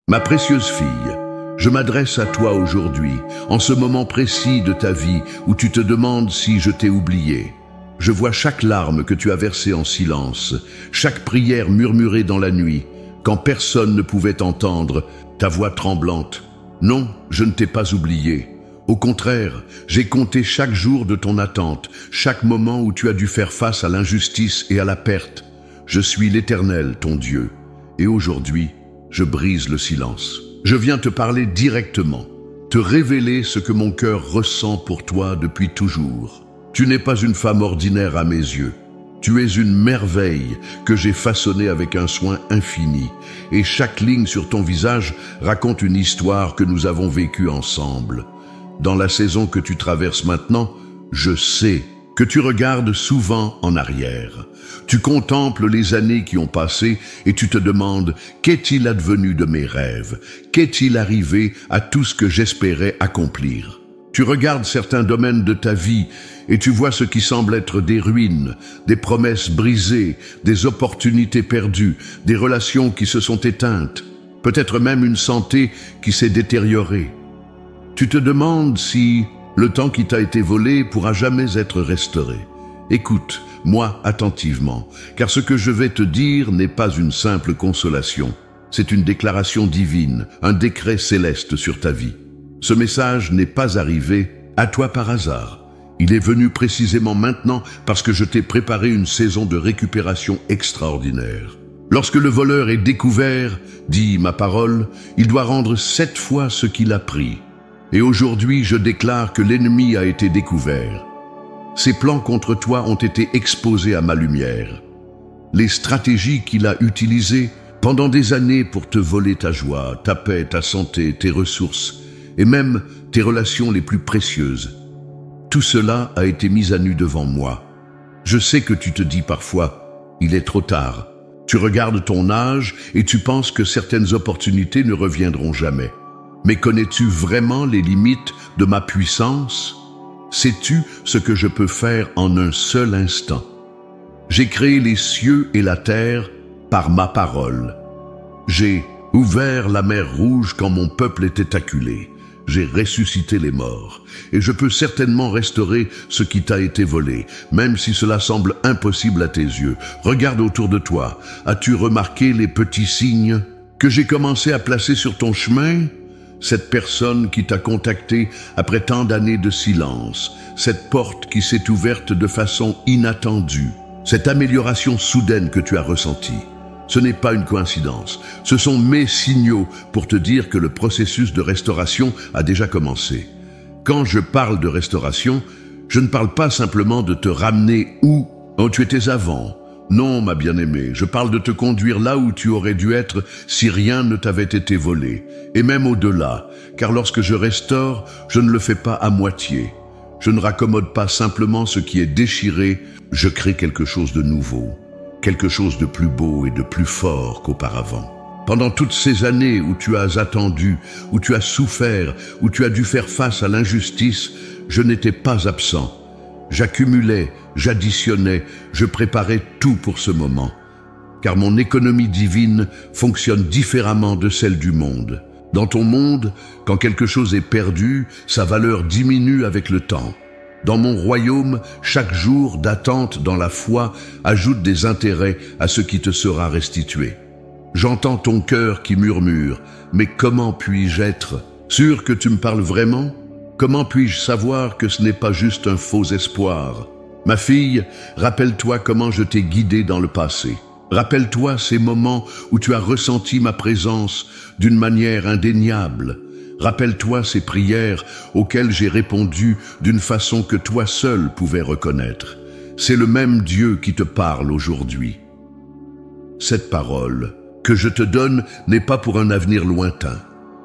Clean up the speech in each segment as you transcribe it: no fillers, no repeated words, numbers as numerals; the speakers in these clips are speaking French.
Ma précieuse fille, je m'adresse à toi aujourd'hui, en ce moment précis de ta vie où tu te demandes si je t'ai oublié. Je vois chaque larme que tu as versée en silence, chaque prière murmurée dans la nuit, quand personne ne pouvait entendre ta voix tremblante. Non, je ne t'ai pas oublié. Au contraire, j'ai compté chaque jour de ton attente, chaque moment où tu as dû faire face à l'injustice et à la perte. Je suis l'Éternel, ton Dieu, et aujourd'hui, je brise le silence. Je viens te parler directement, te révéler ce que mon cœur ressent pour toi depuis toujours. Tu n'es pas une femme ordinaire à mes yeux. Tu es une merveille que j'ai façonnée avec un soin infini, et chaque ligne sur ton visage raconte une histoire que nous avons vécue ensemble. Dans la saison que tu traverses maintenant, je sais que tu regardes souvent en arrière. Tu contemples les années qui ont passé et tu te demandes « Qu'est-il advenu de mes rêves? Qu'est-il arrivé à tout ce que j'espérais accomplir ?» Tu regardes certains domaines de ta vie et tu vois ce qui semble être des ruines, des promesses brisées, des opportunités perdues, des relations qui se sont éteintes, peut-être même une santé qui s'est détériorée. Tu te demandes si le temps qui t'a été volé pourra jamais être restauré. Écoute-moi attentivement, car ce que je vais te dire n'est pas une simple consolation. C'est une déclaration divine, un décret céleste sur ta vie. Ce message n'est pas arrivé à toi par hasard. Il est venu précisément maintenant parce que je t'ai préparé une saison de récupération extraordinaire. Lorsque le voleur est découvert, dit ma parole, il doit rendre 7 fois ce qu'il a pris. Et aujourd'hui, je déclare que l'ennemi a été découvert. Ses plans contre toi ont été exposés à ma lumière. Les stratégies qu'il a utilisées pendant des années pour te voler ta joie, ta paix, ta santé, tes ressources et même tes relations les plus précieuses. Tout cela a été mis à nu devant moi. Je sais que tu te dis parfois, il est trop tard. Tu regardes ton âge et tu penses que certaines opportunités ne reviendront jamais. Mais connais-tu vraiment les limites de ma puissance? Sais-tu ce que je peux faire en un seul instant? J'ai créé les cieux et la terre par ma parole. J'ai ouvert la mer Rouge quand mon peuple était acculé. J'ai ressuscité les morts, et je peux certainement restaurer ce qui t'a été volé, même si cela semble impossible à tes yeux. Regarde autour de toi. As-tu remarqué les petits signes que j'ai commencé à placer sur ton chemin? Cette personne qui t'a contacté après tant d'années de silence, cette porte qui s'est ouverte de façon inattendue, cette amélioration soudaine que tu as ressentie. Ce n'est pas une coïncidence, ce sont mes signaux pour te dire que le processus de restauration a déjà commencé. Quand je parle de restauration, je ne parle pas simplement de te ramener où tu étais avant. Non, ma bien-aimée, je parle de te conduire là où tu aurais dû être si rien ne t'avait été volé, et même au-delà, car lorsque je restaure, je ne le fais pas à moitié. Je ne raccommode pas simplement ce qui est déchiré, je crée quelque chose de nouveau. Quelque chose de plus beau et de plus fort qu'auparavant. Pendant toutes ces années où tu as attendu, où tu as souffert, où tu as dû faire face à l'injustice, je n'étais pas absent. J'accumulais, j'additionnais, je préparais tout pour ce moment. Car mon économie divine fonctionne différemment de celle du monde. Dans ton monde, quand quelque chose est perdu, sa valeur diminue avec le temps. Dans mon royaume, chaque jour d'attente dans la foi ajoute des intérêts à ce qui te sera restitué. J'entends ton cœur qui murmure, mais comment puis-je être sûr que tu me parles vraiment? Comment puis-je savoir que ce n'est pas juste un faux espoir? Ma fille, rappelle-toi comment je t'ai guidé dans le passé. Rappelle-toi ces moments où tu as ressenti ma présence d'une manière indéniable. Rappelle-toi ces prières auxquelles j'ai répondu d'une façon que toi seul pouvais reconnaître. C'est le même Dieu qui te parle aujourd'hui. Cette parole que je te donne n'est pas pour un avenir lointain.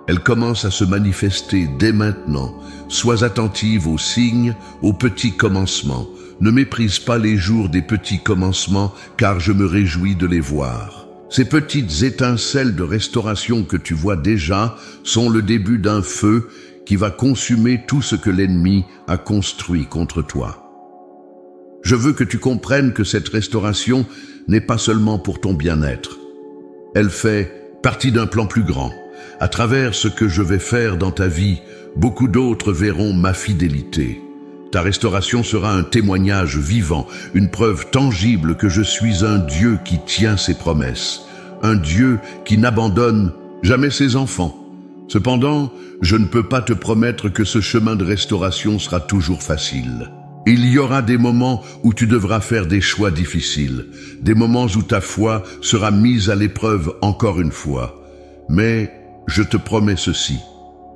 Elle commence à se manifester dès maintenant. Sois attentive aux signes, aux petits commencements. Ne méprise pas les jours des petits commencements, car je me réjouis de les voir. Ces petites étincelles de restauration que tu vois déjà sont le début d'un feu qui va consumer tout ce que l'ennemi a construit contre toi. Je veux que tu comprennes que cette restauration n'est pas seulement pour ton bien-être. Elle fait partie d'un plan plus grand, À travers ce que je vais faire dans ta vie, beaucoup d'autres verront ma fidélité. Ta restauration sera un témoignage vivant, une preuve tangible que je suis un Dieu qui tient ses promesses, un Dieu qui n'abandonne jamais ses enfants. Cependant, je ne peux pas te promettre que ce chemin de restauration sera toujours facile. Il y aura des moments où tu devras faire des choix difficiles, des moments où ta foi sera mise à l'épreuve encore une fois. Mais je te promets ceci,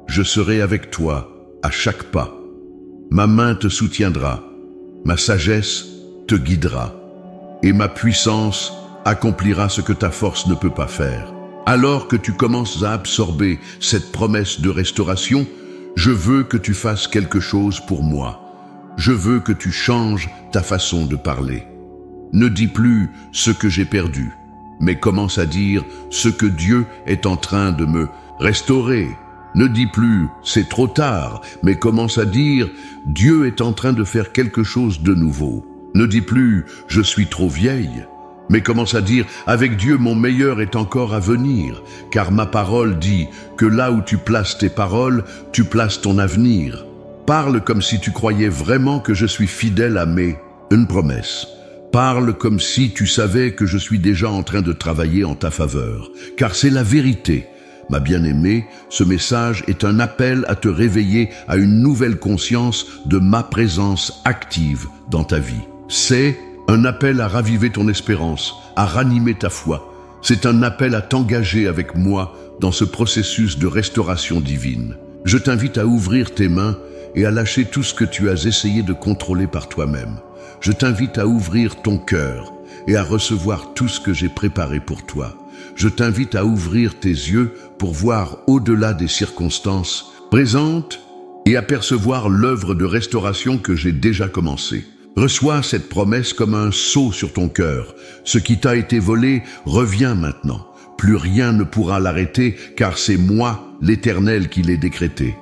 je serai avec toi à chaque pas. Ma main te soutiendra, ma sagesse te guidera, et ma puissance accomplira ce que ta force ne peut pas faire. Alors que tu commences à absorber cette promesse de restauration, je veux que tu fasses quelque chose pour moi. Je veux que tu changes ta façon de parler. Ne dis plus ce que j'ai perdu, mais commence à dire ce que Dieu est en train de me restaurer. Ne dis plus c'est trop tard, mais commence à dire Dieu est en train de faire quelque chose de nouveau. Ne dis plus je suis trop vieille, mais commence à dire avec Dieu mon meilleur est encore à venir, car ma parole dit que là où tu places tes paroles, tu places ton avenir. Parle comme si tu croyais vraiment que je suis fidèle à une promesse. Parle comme si tu savais que je suis déjà en train de travailler en ta faveur, car c'est la vérité. Ma bien-aimée, ce message est un appel à te réveiller à une nouvelle conscience de ma présence active dans ta vie. C'est un appel à raviver ton espérance, à ranimer ta foi. C'est un appel à t'engager avec moi dans ce processus de restauration divine. Je t'invite à ouvrir tes mains et à lâcher tout ce que tu as essayé de contrôler par toi-même. Je t'invite à ouvrir ton cœur et à recevoir tout ce que j'ai préparé pour toi. Je t'invite à ouvrir tes yeux pour voir au-delà des circonstances présentes et à percevoir l'œuvre de restauration que j'ai déjà commencée. Reçois cette promesse comme un sceau sur ton cœur. Ce qui t'a été volé revient maintenant. Plus rien ne pourra l'arrêter, car c'est moi, l'Éternel, qui l'ai décrété.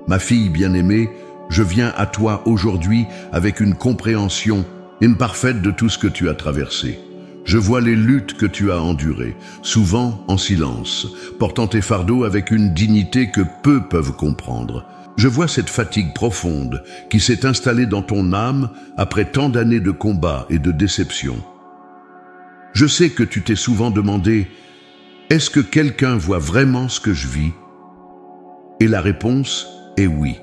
Ma fille bien-aimée, je viens à toi aujourd'hui avec une compréhension imparfaite de tout ce que tu as traversé. Je vois les luttes que tu as endurées, souvent en silence, portant tes fardeaux avec une dignité que peu peuvent comprendre. Je vois cette fatigue profonde qui s'est installée dans ton âme après tant d'années de combat et de déception. Je sais que tu t'es souvent demandé « Est-ce que quelqu'un voit vraiment ce que je vis ?» Et la réponse est oui.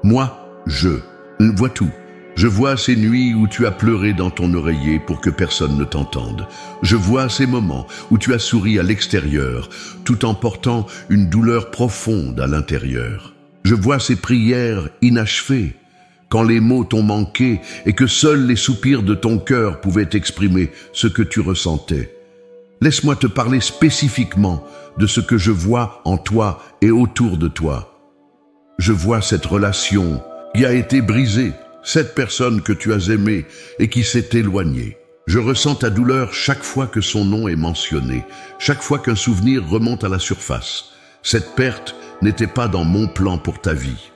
Moi, je vois tout. Je vois ces nuits où tu as pleuré dans ton oreiller pour que personne ne t'entende. Je vois ces moments où tu as souri à l'extérieur, tout en portant une douleur profonde à l'intérieur. Je vois ces prières inachevées, quand les mots t'ont manqué et que seuls les soupirs de ton cœur pouvaient exprimer ce que tu ressentais. Laisse-moi te parler spécifiquement de ce que je vois en toi et autour de toi. Je vois cette relation qui a été brisée, cette personne que tu as aimée et qui s'est éloignée. Je ressens ta douleur chaque fois que son nom est mentionné, chaque fois qu'un souvenir remonte à la surface. Cette perte n'était pas dans mon plan pour ta vie.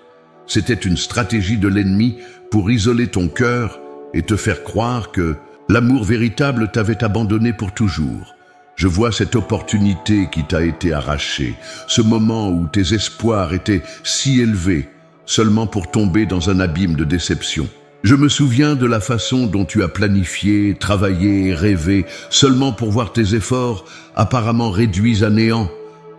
C'était une stratégie de l'ennemi pour isoler ton cœur et te faire croire que l'amour véritable t'avait abandonné pour toujours. Je vois cette opportunité qui t'a été arrachée, ce moment où tes espoirs étaient si élevés, seulement pour tomber dans un abîme de déception. Je me souviens de la façon dont tu as planifié, travaillé et rêvé, seulement pour voir tes efforts apparemment réduits à néant.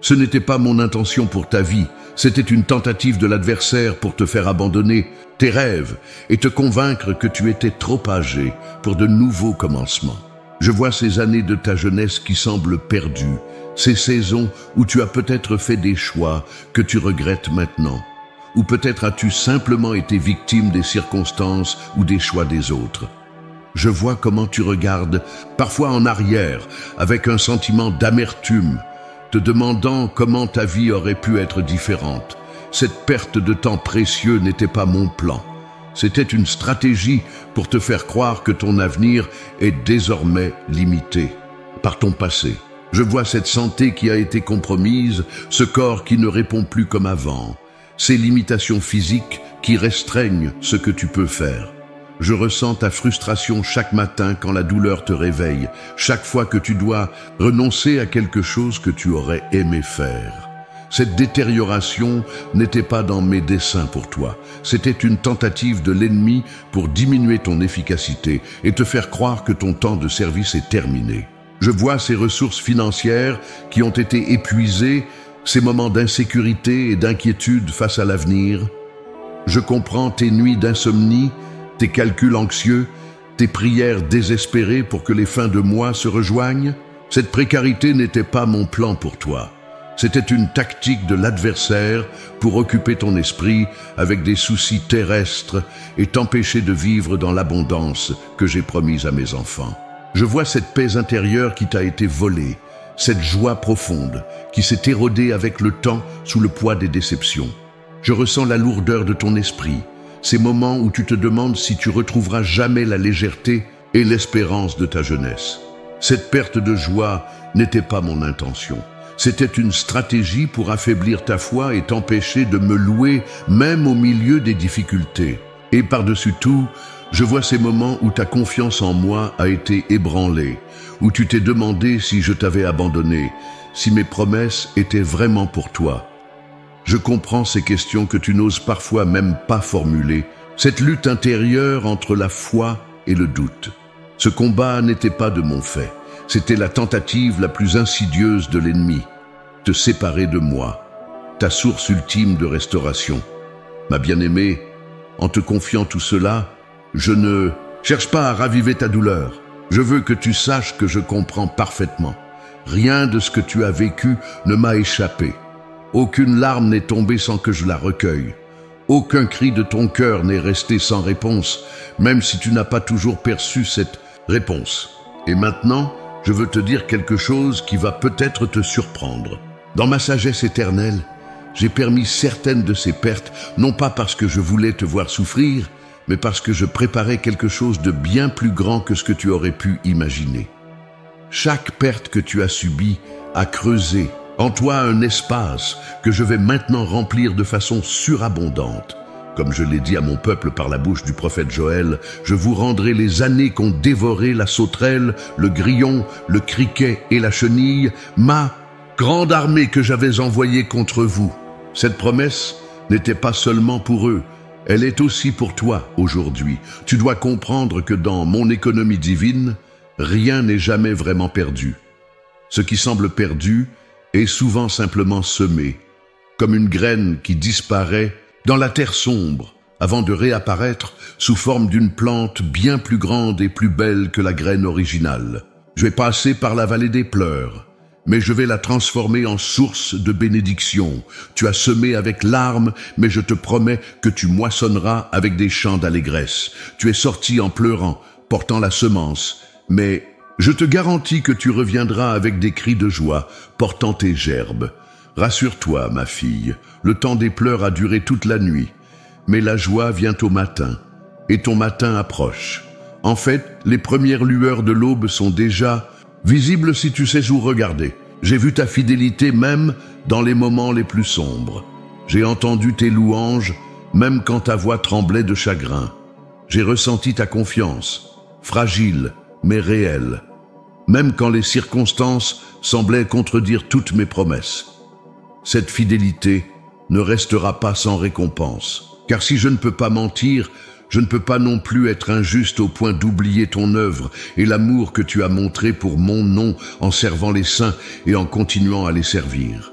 Ce n'était pas mon intention pour ta vie, c'était une tentative de l'adversaire pour te faire abandonner tes rêves et te convaincre que tu étais trop âgé pour de nouveaux commencements. Je vois ces années de ta jeunesse qui semblent perdues, ces saisons où tu as peut-être fait des choix que tu regrettes maintenant. Ou peut-être as-tu simplement été victime des circonstances ou des choix des autres. Je vois comment tu regardes, parfois en arrière, avec un sentiment d'amertume, te demandant comment ta vie aurait pu être différente. Cette perte de temps précieux n'était pas mon plan. C'était une stratégie pour te faire croire que ton avenir est désormais limité par ton passé. Je vois cette santé qui a été compromise, ce corps qui ne répond plus comme avant, ces limitations physiques qui restreignent ce que tu peux faire. Je ressens ta frustration chaque matin quand la douleur te réveille, chaque fois que tu dois renoncer à quelque chose que tu aurais aimé faire. Cette détérioration n'était pas dans mes desseins pour toi. C'était une tentative de l'ennemi pour diminuer ton efficacité et te faire croire que ton temps de service est terminé. Je vois ces ressources financières qui ont été épuisées, ces moments d'insécurité et d'inquiétude face à l'avenir. Je comprends tes nuits d'insomnie, tes calculs anxieux, tes prières désespérées pour que les fins de mois se rejoignent. Cette précarité n'était pas mon plan pour toi. C'était une tactique de l'adversaire pour occuper ton esprit avec des soucis terrestres et t'empêcher de vivre dans l'abondance que j'ai promise à mes enfants. Je vois cette paix intérieure qui t'a été volée, cette joie profonde qui s'est érodée avec le temps sous le poids des déceptions. Je ressens la lourdeur de ton esprit, ces moments où tu te demandes si tu retrouveras jamais la légèreté et l'espérance de ta jeunesse. Cette perte de joie n'était pas mon intention. C'était une stratégie pour affaiblir ta foi et t'empêcher de me louer même au milieu des difficultés. Et par-dessus tout, je vois ces moments où ta confiance en moi a été ébranlée, où tu t'es demandé si je t'avais abandonné, si mes promesses étaient vraiment pour toi. Je comprends ces questions que tu n'oses parfois même pas formuler, cette lutte intérieure entre la foi et le doute. Ce combat n'était pas de mon fait, c'était la tentative la plus insidieuse de l'ennemi, te séparer de moi, ta source ultime de restauration. Ma bien-aimée, en te confiant tout cela, je ne cherche pas à raviver ta douleur. Je veux que tu saches que je comprends parfaitement. Rien de ce que tu as vécu ne m'a échappé. Aucune larme n'est tombée sans que je la recueille. Aucun cri de ton cœur n'est resté sans réponse, même si tu n'as pas toujours perçu cette réponse. Et maintenant, je veux te dire quelque chose qui va peut-être te surprendre. Dans ma sagesse éternelle, j'ai permis certaines de ces pertes, non pas parce que je voulais te voir souffrir, mais parce que je préparais quelque chose de bien plus grand que ce que tu aurais pu imaginer. Chaque perte que tu as subie a creusé en toi un espace que je vais maintenant remplir de façon surabondante. Comme je l'ai dit à mon peuple par la bouche du prophète Joël, je vous rendrai les années qu'ont dévoré la sauterelle, le grillon, le criquet et la chenille, ma grande armée que j'avais envoyée contre vous. Cette promesse n'était pas seulement pour eux, elle est aussi pour toi aujourd'hui. Tu dois comprendre que dans mon économie divine, rien n'est jamais vraiment perdu. Ce qui semble perdu est souvent simplement semé, comme une graine qui disparaît dans la terre sombre, avant de réapparaître sous forme d'une plante bien plus grande et plus belle que la graine originale. Je vais passer par la vallée des pleurs, mais je vais la transformer en source de bénédiction. Tu as semé avec larmes, mais je te promets que tu moissonneras avec des chants d'allégresse. Tu es sorti en pleurant, portant la semence, mais je te garantis que tu reviendras avec des cris de joie, portant tes gerbes. Rassure-toi, ma fille, le temps des pleurs a duré toute la nuit, mais la joie vient au matin, et ton matin approche. En fait, les premières lueurs de l'aube sont déjà visibles si tu sais où regarder. J'ai vu ta fidélité même dans les moments les plus sombres. J'ai entendu tes louanges, même quand ta voix tremblait de chagrin. J'ai ressenti ta confiance, fragile mais réelle, même quand les circonstances semblaient contredire toutes mes promesses. Cette fidélité ne restera pas sans récompense, car si je ne peux pas mentir, je ne peux pas non plus être injuste au point d'oublier ton œuvre et l'amour que tu as montré pour mon nom en servant les saints et en continuant à les servir.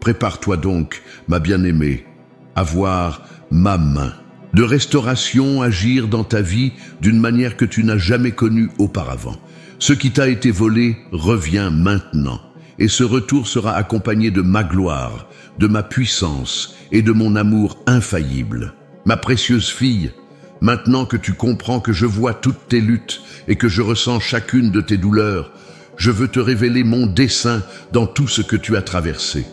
Prépare-toi donc, ma bien-aimée, à voir ma main de restauration agir dans ta vie d'une manière que tu n'as jamais connue auparavant. Ce qui t'a été volé revient maintenant, et ce retour sera accompagné de ma gloire, de ma puissance et de mon amour infaillible. Ma précieuse fille, maintenant que tu comprends que je vois toutes tes luttes et que je ressens chacune de tes douleurs, je veux te révéler mon dessein dans tout ce que tu as traversé.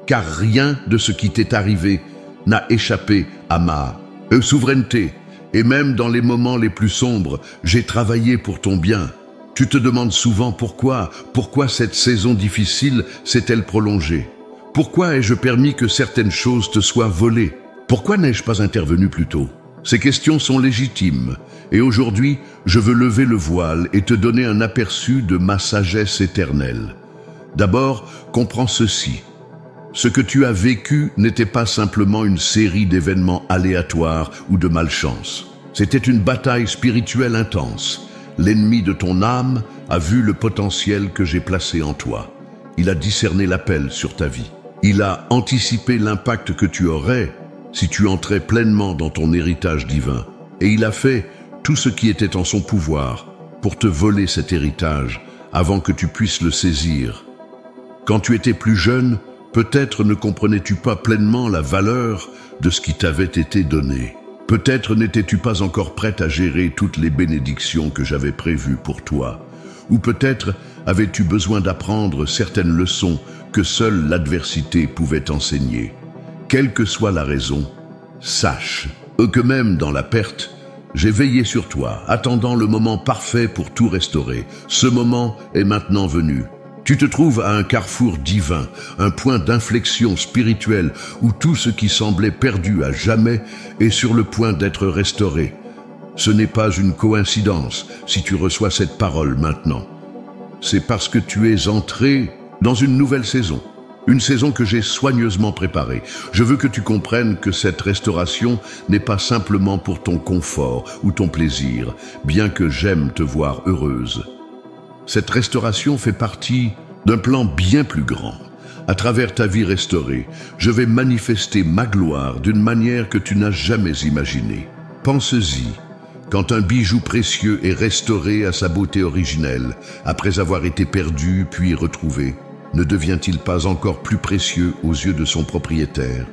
Car rien de ce qui t'est arrivé n'a échappé à ma souveraineté, et même dans les moments les plus sombres, j'ai travaillé pour ton bien. Tu te demandes souvent pourquoi cette saison difficile s'est-elle prolongée? Pourquoi ai-je permis que certaines choses te soient volées? Pourquoi n'ai-je pas intervenu plus tôt? Ces questions sont légitimes, et aujourd'hui, je veux lever le voile et te donner un aperçu de ma sagesse éternelle. D'abord, comprends ceci. Ce que tu as vécu n'était pas simplement une série d'événements aléatoires ou de malchance. C'était une bataille spirituelle intense. L'ennemi de ton âme a vu le potentiel que j'ai placé en toi. Il a discerné l'appel sur ta vie. Il a anticipé l'impact que tu aurais si tu entrais pleinement dans ton héritage divin. Et il a fait tout ce qui était en son pouvoir pour te voler cet héritage avant que tu puisses le saisir. Quand tu étais plus jeune, peut-être ne comprenais-tu pas pleinement la valeur de ce qui t'avait été donné. Peut-être n'étais-tu pas encore prête à gérer toutes les bénédictions que j'avais prévues pour toi. Ou peut-être avais-tu besoin d'apprendre certaines leçons que seule l'adversité pouvait enseigner. Quelle que soit la raison, sache que même dans la perte, j'ai veillé sur toi, attendant le moment parfait pour tout restaurer. Ce moment est maintenant venu. Tu te trouves à un carrefour divin, un point d'inflexion spirituelle où tout ce qui semblait perdu à jamais est sur le point d'être restauré. Ce n'est pas une coïncidence si tu reçois cette parole maintenant. C'est parce que tu es entré dans une nouvelle saison. Une saison que j'ai soigneusement préparée. Je veux que tu comprennes que cette restauration n'est pas simplement pour ton confort ou ton plaisir, bien que j'aime te voir heureuse. Cette restauration fait partie d'un plan bien plus grand. À travers ta vie restaurée, je vais manifester ma gloire d'une manière que tu n'as jamais imaginée. Pense-y, quand un bijou précieux est restauré à sa beauté originelle, après avoir été perdu puis retrouvé, ne devient-il pas encore plus précieux aux yeux de son propriétaire?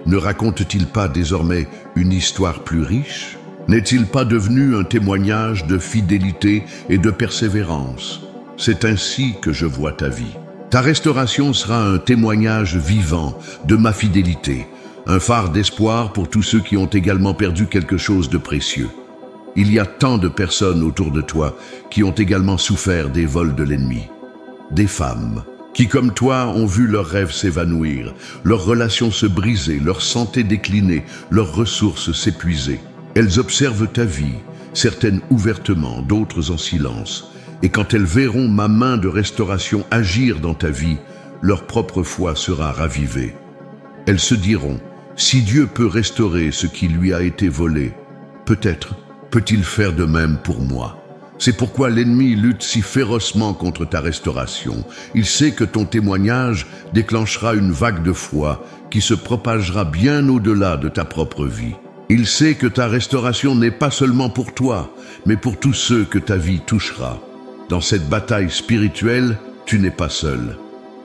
Ne raconte-t-il pas désormais une histoire plus riche? N'est-il pas devenu un témoignage de fidélité et de persévérance? C'est ainsi que je vois ta vie. Ta restauration sera un témoignage vivant de ma fidélité, un phare d'espoir pour tous ceux qui ont également perdu quelque chose de précieux. Il y a tant de personnes autour de toi qui ont également souffert des vols de l'ennemi. Des femmes qui, comme toi, ont vu leurs rêves s'évanouir, leurs relations se briser, leur santé décliner, leurs ressources s'épuiser. Elles observent ta vie, certaines ouvertement, d'autres en silence. Et quand elles verront ma main de restauration agir dans ta vie, leur propre foi sera ravivée. Elles se diront, si Dieu peut restaurer ce qui lui a été volé, peut-être peut-il faire de même pour moi. C'est pourquoi l'ennemi lutte si férocement contre ta restauration. Il sait que ton témoignage déclenchera une vague de foi qui se propagera bien au-delà de ta propre vie. Il sait que ta restauration n'est pas seulement pour toi, mais pour tous ceux que ta vie touchera. Dans cette bataille spirituelle, tu n'es pas seul.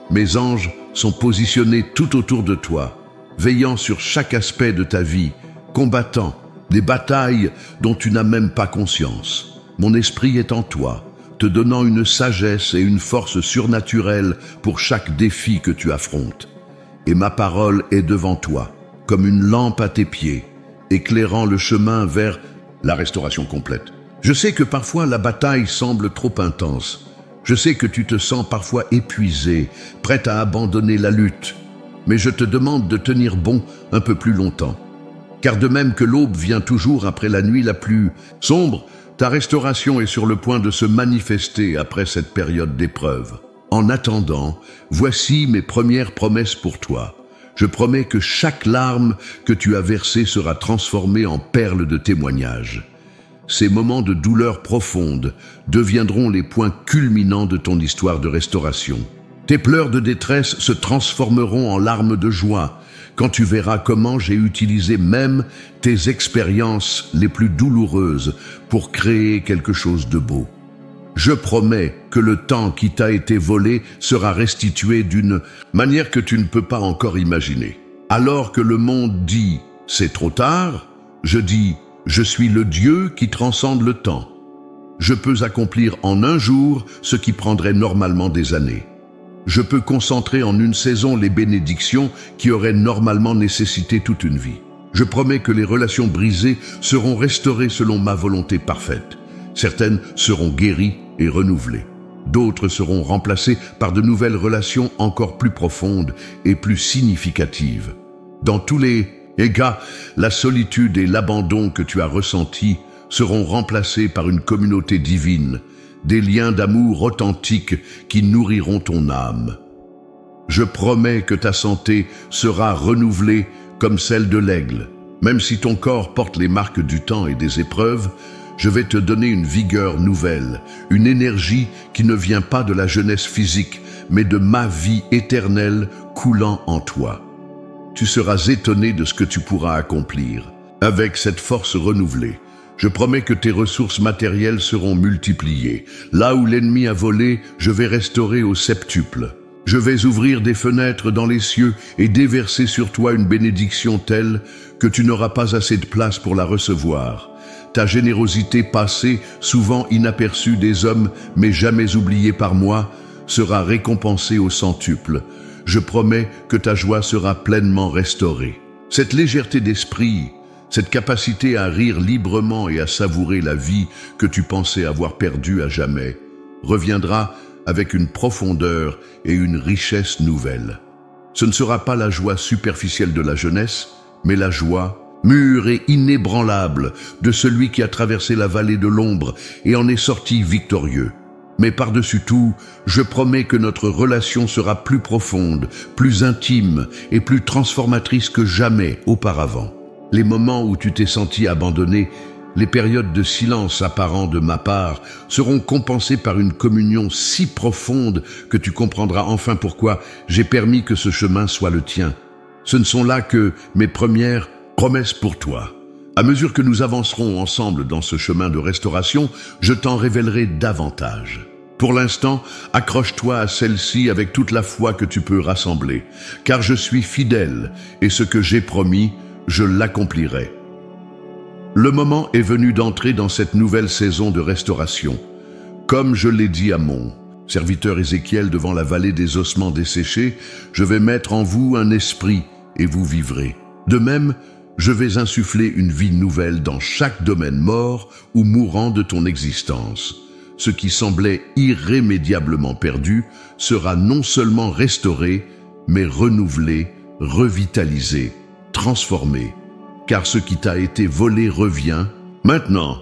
Mes anges sont positionnés tout autour de toi, veillant sur chaque aspect de ta vie, combattant des batailles dont tu n'as même pas conscience. Mon esprit est en toi, te donnant une sagesse et une force surnaturelle pour chaque défi que tu affrontes. Et ma parole est devant toi, comme une lampe à tes pieds, éclairant le chemin vers la restauration complète. Je sais que parfois la bataille semble trop intense. Je sais que tu te sens parfois épuisé, prête à abandonner la lutte. Mais je te demande de tenir bon un peu plus longtemps. Car de même que l'aube vient toujours après la nuit la plus sombre, ta restauration est sur le point de se manifester après cette période d'épreuve. En attendant, voici mes premières promesses pour toi. Je promets que chaque larme que tu as versée sera transformée en perles de témoignage. Ces moments de douleur profonde deviendront les points culminants de ton histoire de restauration. Tes pleurs de détresse se transformeront en larmes de joie quand tu verras comment j'ai utilisé même tes expériences les plus douloureuses pour créer quelque chose de beau. Je promets que le temps qui t'a été volé sera restitué d'une manière que tu ne peux pas encore imaginer. Alors que le monde dit « c'est trop tard », je dis « je suis le Dieu qui transcende le temps ». Je peux accomplir en un jour ce qui prendrait normalement des années. Je peux concentrer en une saison les bénédictions qui auraient normalement nécessité toute une vie. Je promets que les relations brisées seront restaurées selon ma volonté parfaite. Certaines seront guéries et renouvelées. D'autres seront remplacées par de nouvelles relations encore plus profondes et plus significatives. Dans tous les cas, la solitude et l'abandon que tu as ressentis seront remplacés par une communauté divine, des liens d'amour authentiques qui nourriront ton âme. Je promets que ta santé sera renouvelée comme celle de l'aigle. Même si ton corps porte les marques du temps et des épreuves, je vais te donner une vigueur nouvelle, une énergie qui ne vient pas de la jeunesse physique, mais de ma vie éternelle coulant en toi. Tu seras étonné de ce que tu pourras accomplir. Avec cette force renouvelée, je promets que tes ressources matérielles seront multipliées. Là où l'ennemi a volé, je vais restaurer au septuple. Je vais ouvrir des fenêtres dans les cieux et déverser sur toi une bénédiction telle que tu n'auras pas assez de place pour la recevoir. Ta générosité passée, souvent inaperçue des hommes, mais jamais oubliée par moi, sera récompensée au centuple. Je promets que ta joie sera pleinement restaurée. Cette légèreté d'esprit, cette capacité à rire librement et à savourer la vie que tu pensais avoir perdue à jamais, reviendra avec une profondeur et une richesse nouvelles. Ce ne sera pas la joie superficielle de la jeunesse, mais la joie mûre et inébranlable de celui qui a traversé la vallée de l'ombre et en est sorti victorieux. Mais par-dessus tout, je promets que notre relation sera plus profonde, plus intime et plus transformatrice que jamais auparavant. Les moments où tu t'es senti abandonné, les périodes de silence apparent de ma part seront compensées par une communion si profonde que tu comprendras enfin pourquoi j'ai permis que ce chemin soit le tien. Ce ne sont là que mes premières promesses pour toi. À mesure que nous avancerons ensemble dans ce chemin de restauration, je t'en révélerai davantage. Pour l'instant, accroche-toi à celle-ci avec toute la foi que tu peux rassembler, car je suis fidèle et ce que j'ai promis, je l'accomplirai. Le moment est venu d'entrer dans cette nouvelle saison de restauration. Comme je l'ai dit à mon serviteur Ézéchiel devant la vallée des ossements desséchés, je vais mettre en vous un esprit et vous vivrez. De même, je vais insuffler une vie nouvelle dans chaque domaine mort ou mourant de ton existence. Ce qui semblait irrémédiablement perdu sera non seulement restauré, mais renouvelé, revitalisé, transformé. Car ce qui t'a été volé revient. Maintenant,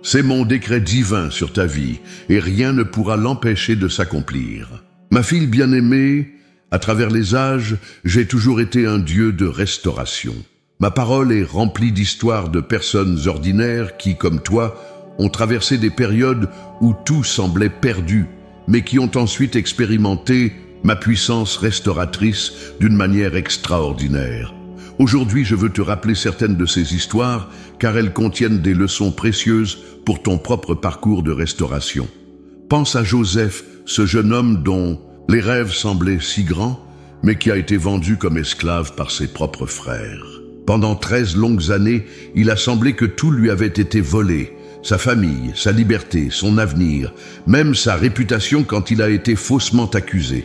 c'est mon décret divin sur ta vie, et rien ne pourra l'empêcher de s'accomplir. Ma fille bien-aimée, à travers les âges, j'ai toujours été un Dieu de restauration. Ma parole est remplie d'histoires de personnes ordinaires qui, comme toi, ont traversé des périodes où tout semblait perdu, mais qui ont ensuite expérimenté ma puissance restauratrice d'une manière extraordinaire. Aujourd'hui, je veux te rappeler certaines de ces histoires, car elles contiennent des leçons précieuses pour ton propre parcours de restauration. Pense à Joseph, ce jeune homme dont les rêves semblaient si grands, mais qui a été vendu comme esclave par ses propres frères. Pendant 13 longues années, il a semblé que tout lui avait été volé, sa famille, sa liberté, son avenir, même sa réputation quand il a été faussement accusé.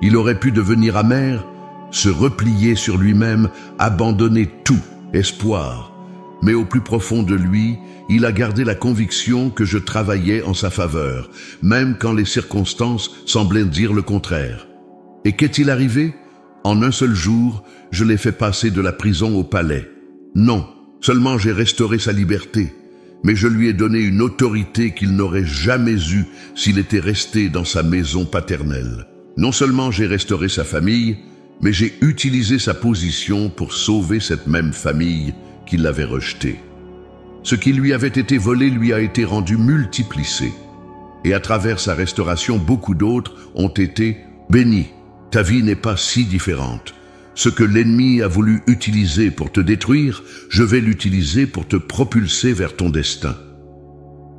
Il aurait pu devenir amer, se replier sur lui-même, abandonner tout espoir. Mais au plus profond de lui, il a gardé la conviction que je travaillais en sa faveur, même quand les circonstances semblaient dire le contraire. Et qu'est-il arrivé? En un seul jour, je l'ai fait passer de la prison au palais. Non, seulement j'ai restauré sa liberté, mais je lui ai donné une autorité qu'il n'aurait jamais eue s'il était resté dans sa maison paternelle. Non seulement j'ai restauré sa famille, mais j'ai utilisé sa position pour sauver cette même famille qui l'avait rejeté. Ce qui lui avait été volé lui a été rendu multiplicé. Et à travers sa restauration, beaucoup d'autres ont été bénis. Ta vie n'est pas si différente. Ce que l'ennemi a voulu utiliser pour te détruire, je vais l'utiliser pour te propulser vers ton destin.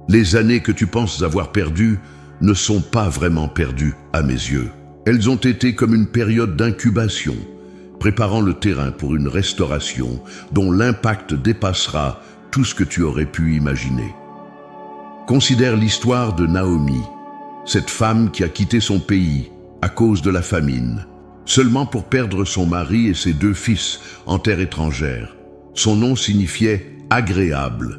Les années que tu penses avoir perdues ne sont pas vraiment perdues à mes yeux. Elles ont été comme une période d'incubation, préparant le terrain pour une restauration dont l'impact dépassera tout ce que tu aurais pu imaginer. Considère l'histoire de Naomi, cette femme qui a quitté son pays à cause de la famine, seulement pour perdre son mari et ses 2 fils en terre étrangère. Son nom signifiait « agréable »,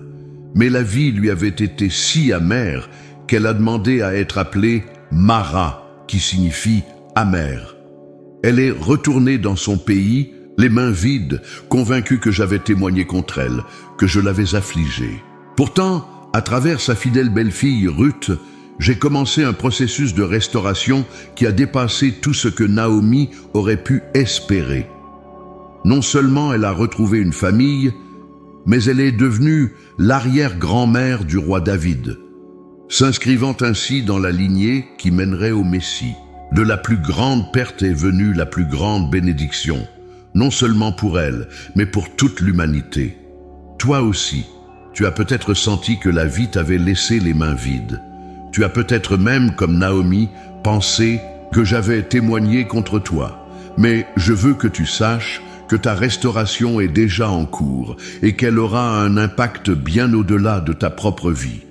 mais la vie lui avait été si amère qu'elle a demandé à être appelée « Mara », qui signifie « amère ». Elle est retournée dans son pays, les mains vides, convaincue que j'avais témoigné contre elle, que je l'avais affligée. Pourtant, à travers sa fidèle belle-fille Ruth, j'ai commencé un processus de restauration qui a dépassé tout ce que Naomi aurait pu espérer. Non seulement elle a retrouvé une famille, mais elle est devenue l'arrière-grand-mère du roi David, s'inscrivant ainsi dans la lignée qui mènerait au Messie. De la plus grande perte est venue la plus grande bénédiction, non seulement pour elle, mais pour toute l'humanité. Toi aussi, tu as peut-être senti que la vie t'avait laissé les mains vides. Tu as peut-être même, comme Naomi, pensé que j'avais témoigné contre toi. Mais je veux que tu saches que ta restauration est déjà en cours et qu'elle aura un impact bien au-delà de ta propre vie.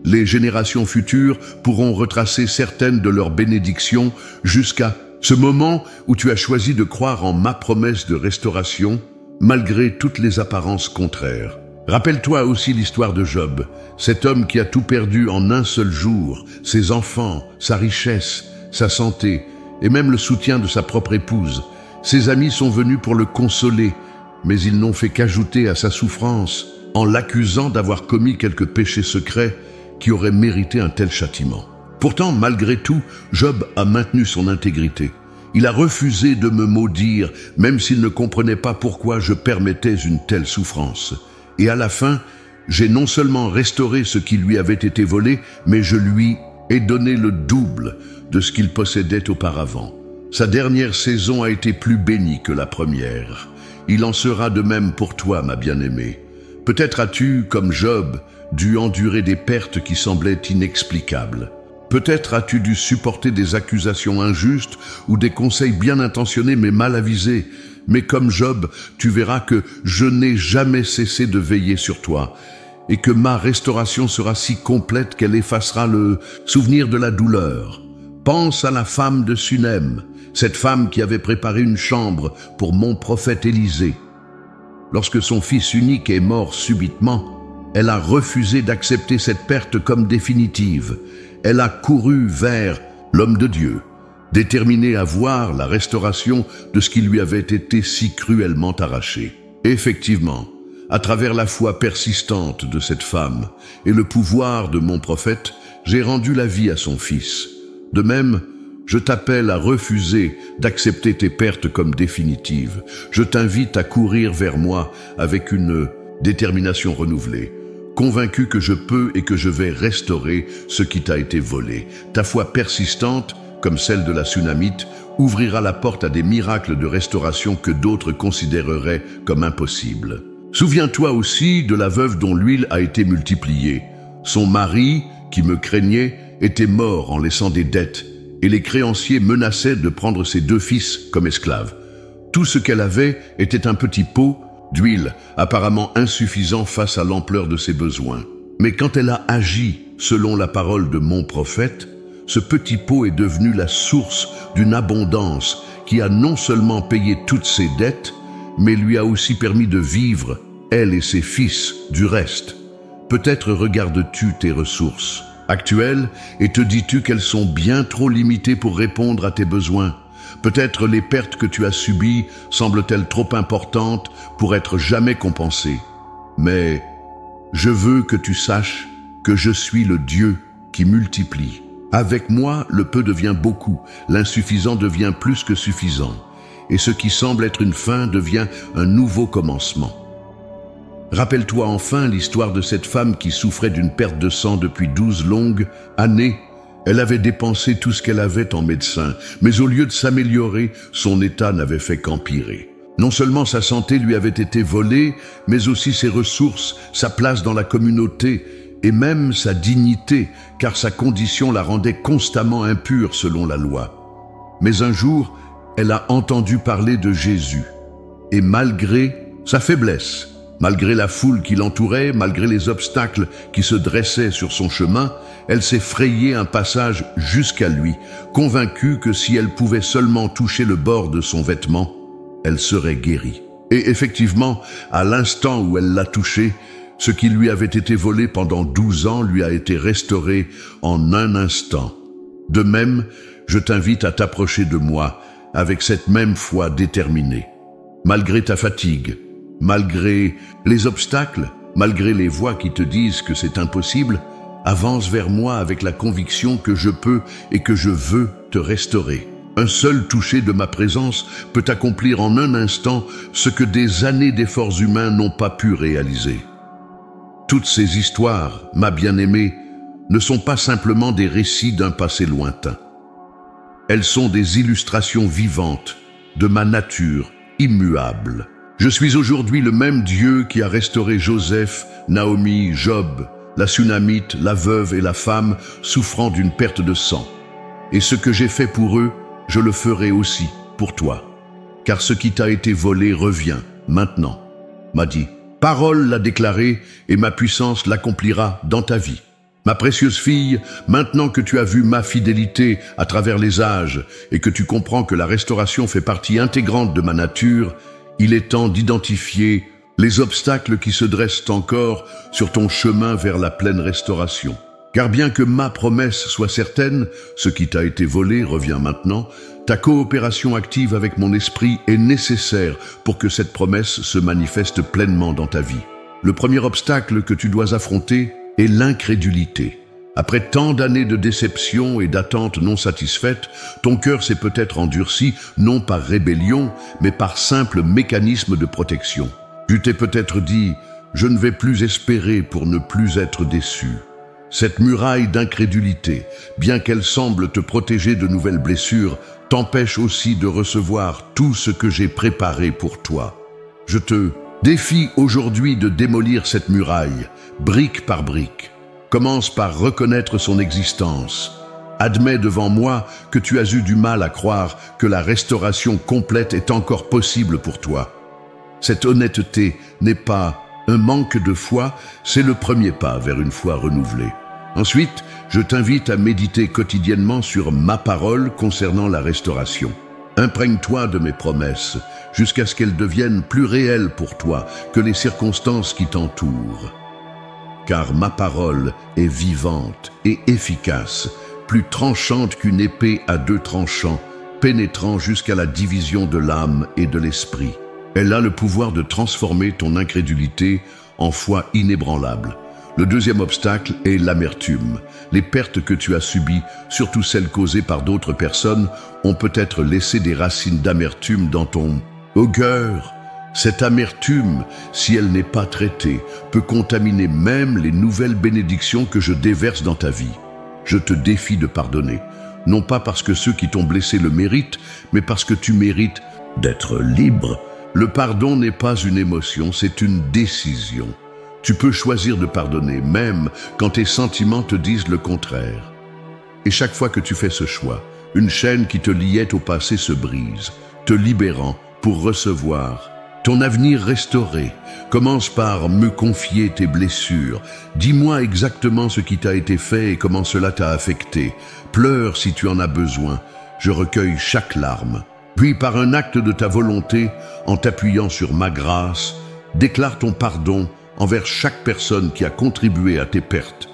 Les générations futures pourront retracer certaines de leurs bénédictions jusqu'à ce moment où tu as choisi de croire en ma promesse de restauration, malgré toutes les apparences contraires. Rappelle-toi aussi l'histoire de Job, cet homme qui a tout perdu en un seul jour, ses enfants, sa richesse, sa santé et même le soutien de sa propre épouse. Ses amis sont venus pour le consoler, mais ils n'ont fait qu'ajouter à sa souffrance en l'accusant d'avoir commis quelques péchés secrets qui auraient mérité un tel châtiment. Pourtant, malgré tout, Job a maintenu son intégrité. Il a refusé de me maudire, même s'il ne comprenait pas pourquoi je permettais une telle souffrance. Et à la fin, j'ai non seulement restauré ce qui lui avait été volé, mais je lui ai donné le double de ce qu'il possédait auparavant. Sa dernière saison a été plus bénie que la première. Il en sera de même pour toi, ma bien-aimée. Peut-être as-tu, comme Job, dû endurer des pertes qui semblaient inexplicables. Peut-être as-tu dû supporter des accusations injustes ou des conseils bien intentionnés mais mal avisés. Mais comme Job, tu verras que je n'ai jamais cessé de veiller sur toi et que ma restauration sera si complète qu'elle effacera le souvenir de la douleur. Pense à la femme de Sunem, cette femme qui avait préparé une chambre pour mon prophète Élisée. Lorsque son fils unique est mort subitement, elle a refusé d'accepter cette perte comme définitive. Elle a couru vers l'homme de Dieu, déterminée à voir la restauration de ce qui lui avait été si cruellement arraché. Effectivement, à travers la foi persistante de cette femme et le pouvoir de mon prophète, j'ai rendu la vie à son fils. De même, je t'appelle à refuser d'accepter tes pertes comme définitives. Je t'invite à courir vers moi avec une détermination renouvelée, convaincu que je peux et que je vais restaurer ce qui t'a été volé. Ta foi persistante, comme celle de la Sunamite, ouvrira la porte à des miracles de restauration que d'autres considéreraient comme impossibles. Souviens-toi aussi de la veuve dont l'huile a été multipliée. Son mari, qui me craignait, était mort en laissant des dettes, et les créanciers menaçaient de prendre ses 2 fils comme esclaves. Tout ce qu'elle avait était un petit pot d'huile, apparemment insuffisant face à l'ampleur de ses besoins. Mais quand elle a agi selon la parole de mon prophète, ce petit pot est devenu la source d'une abondance qui a non seulement payé toutes ses dettes, mais lui a aussi permis de vivre, elle et ses fils, du reste. Peut-être regardes-tu tes ressources actuelles et te dis-tu qu'elles sont bien trop limitées pour répondre à tes besoins. Peut-être les pertes que tu as subies semblent-elles trop importantes pour être jamais compensées. Mais je veux que tu saches que je suis le Dieu qui multiplie. Avec moi, le peu devient beaucoup, l'insuffisant devient plus que suffisant, et ce qui semble être une fin devient un nouveau commencement. Rappelle-toi enfin l'histoire de cette femme qui souffrait d'une perte de sang depuis 12 longues années. Elle avait dépensé tout ce qu'elle avait en médecins, mais au lieu de s'améliorer, son état n'avait fait qu'empirer. Non seulement sa santé lui avait été volée, mais aussi ses ressources, sa place dans la communauté, et même sa dignité, car sa condition la rendait constamment impure selon la loi. Mais un jour, elle a entendu parler de Jésus, et malgré sa faiblesse, malgré la foule qui l'entourait, malgré les obstacles qui se dressaient sur son chemin, elle s'est frayé un passage jusqu'à lui, convaincue que si elle pouvait seulement toucher le bord de son vêtement, elle serait guérie. Et effectivement, à l'instant où elle l'a touché, ce qui lui avait été volé pendant 12 ans lui a été restauré en un instant. De même, je t'invite à t'approcher de moi avec cette même foi déterminée. Malgré ta fatigue, malgré les obstacles, malgré les voix qui te disent que c'est impossible, Avance vers moi avec la conviction que je peux et que je veux te restaurer. Un seul toucher de ma présence peut accomplir en un instant ce que des années d'efforts humains n'ont pas pu réaliser. Toutes ces histoires, ma bien-aimée, ne sont pas simplement des récits d'un passé lointain. Elles sont des illustrations vivantes de ma nature immuable. Je suis aujourd'hui le même Dieu qui a restauré Joseph, Naomi, Job, la Sunamite, la veuve et la femme souffrant d'une perte de sang. Et ce que j'ai fait pour eux, je le ferai aussi pour toi. Car ce qui t'a été volé revient maintenant, m'a dit. Parole l'a déclaré et ma puissance l'accomplira dans ta vie. Ma précieuse fille, maintenant que tu as vu ma fidélité à travers les âges et que tu comprends que la restauration fait partie intégrante de ma nature, il est temps d'identifier les obstacles qui se dressent encore sur ton chemin vers la pleine restauration. Car bien que ma promesse soit certaine, ce qui t'a été volé revient maintenant, ta coopération active avec mon esprit est nécessaire pour que cette promesse se manifeste pleinement dans ta vie. Le premier obstacle que tu dois affronter est l'incrédulité. Après tant d'années de déception et d'attentes non satisfaites, ton cœur s'est peut-être endurci, non par rébellion, mais par simple mécanisme de protection. Tu t'es peut-être dit « Je ne vais plus espérer pour ne plus être déçu ». Cette muraille d'incrédulité, bien qu'elle semble te protéger de nouvelles blessures, t'empêche aussi de recevoir tout ce que j'ai préparé pour toi. Je te défie aujourd'hui de démolir cette muraille, brique par brique. Commence par reconnaître son existence. Admets devant moi que tu as eu du mal à croire que la restauration complète est encore possible pour toi. Cette honnêteté n'est pas un manque de foi, c'est le premier pas vers une foi renouvelée. Ensuite, je t'invite à méditer quotidiennement sur ma parole concernant la restauration. Imprègne-toi de mes promesses jusqu'à ce qu'elles deviennent plus réelles pour toi que les circonstances qui t'entourent. Car ma parole est vivante et efficace, plus tranchante qu'une épée à deux tranchants, pénétrant jusqu'à la division de l'âme et de l'esprit. Elle a le pouvoir de transformer ton incrédulité en foi inébranlable. Le deuxième obstacle est l'amertume. Les pertes que tu as subies, surtout celles causées par d'autres personnes, ont peut-être laissé des racines d'amertume dans ton cœur. Cette amertume, si elle n'est pas traitée, peut contaminer même les nouvelles bénédictions que je déverse dans ta vie. Je te défie de pardonner, non pas parce que ceux qui t'ont blessé le méritent, mais parce que tu mérites d'être libre. Le pardon n'est pas une émotion, c'est une décision. Tu peux choisir de pardonner, même quand tes sentiments te disent le contraire. Et chaque fois que tu fais ce choix, une chaîne qui te liait au passé se brise, te libérant pour recevoir ton avenir restauré. Commence par me confier tes blessures. Dis-moi exactement ce qui t'a été fait et comment cela t'a affecté. Pleure si tu en as besoin. Je recueille chaque larme. Puis par un acte de ta volonté, en t'appuyant sur ma grâce, déclare ton pardon envers chaque personne qui a contribué à tes pertes.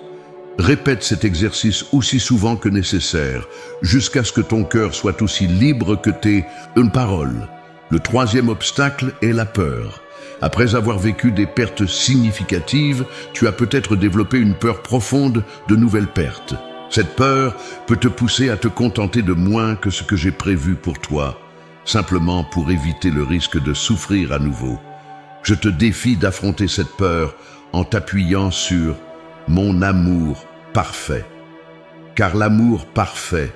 Répète cet exercice aussi souvent que nécessaire, jusqu'à ce que ton cœur soit aussi libre que tes paroles. Le troisième obstacle est la peur. Après avoir vécu des pertes significatives, tu as peut-être développé une peur profonde de nouvelles pertes. Cette peur peut te pousser à te contenter de moins que ce que j'ai prévu pour toi, simplement pour éviter le risque de souffrir à nouveau. Je te défie d'affronter cette peur en t'appuyant sur mon amour parfait. Car l'amour parfait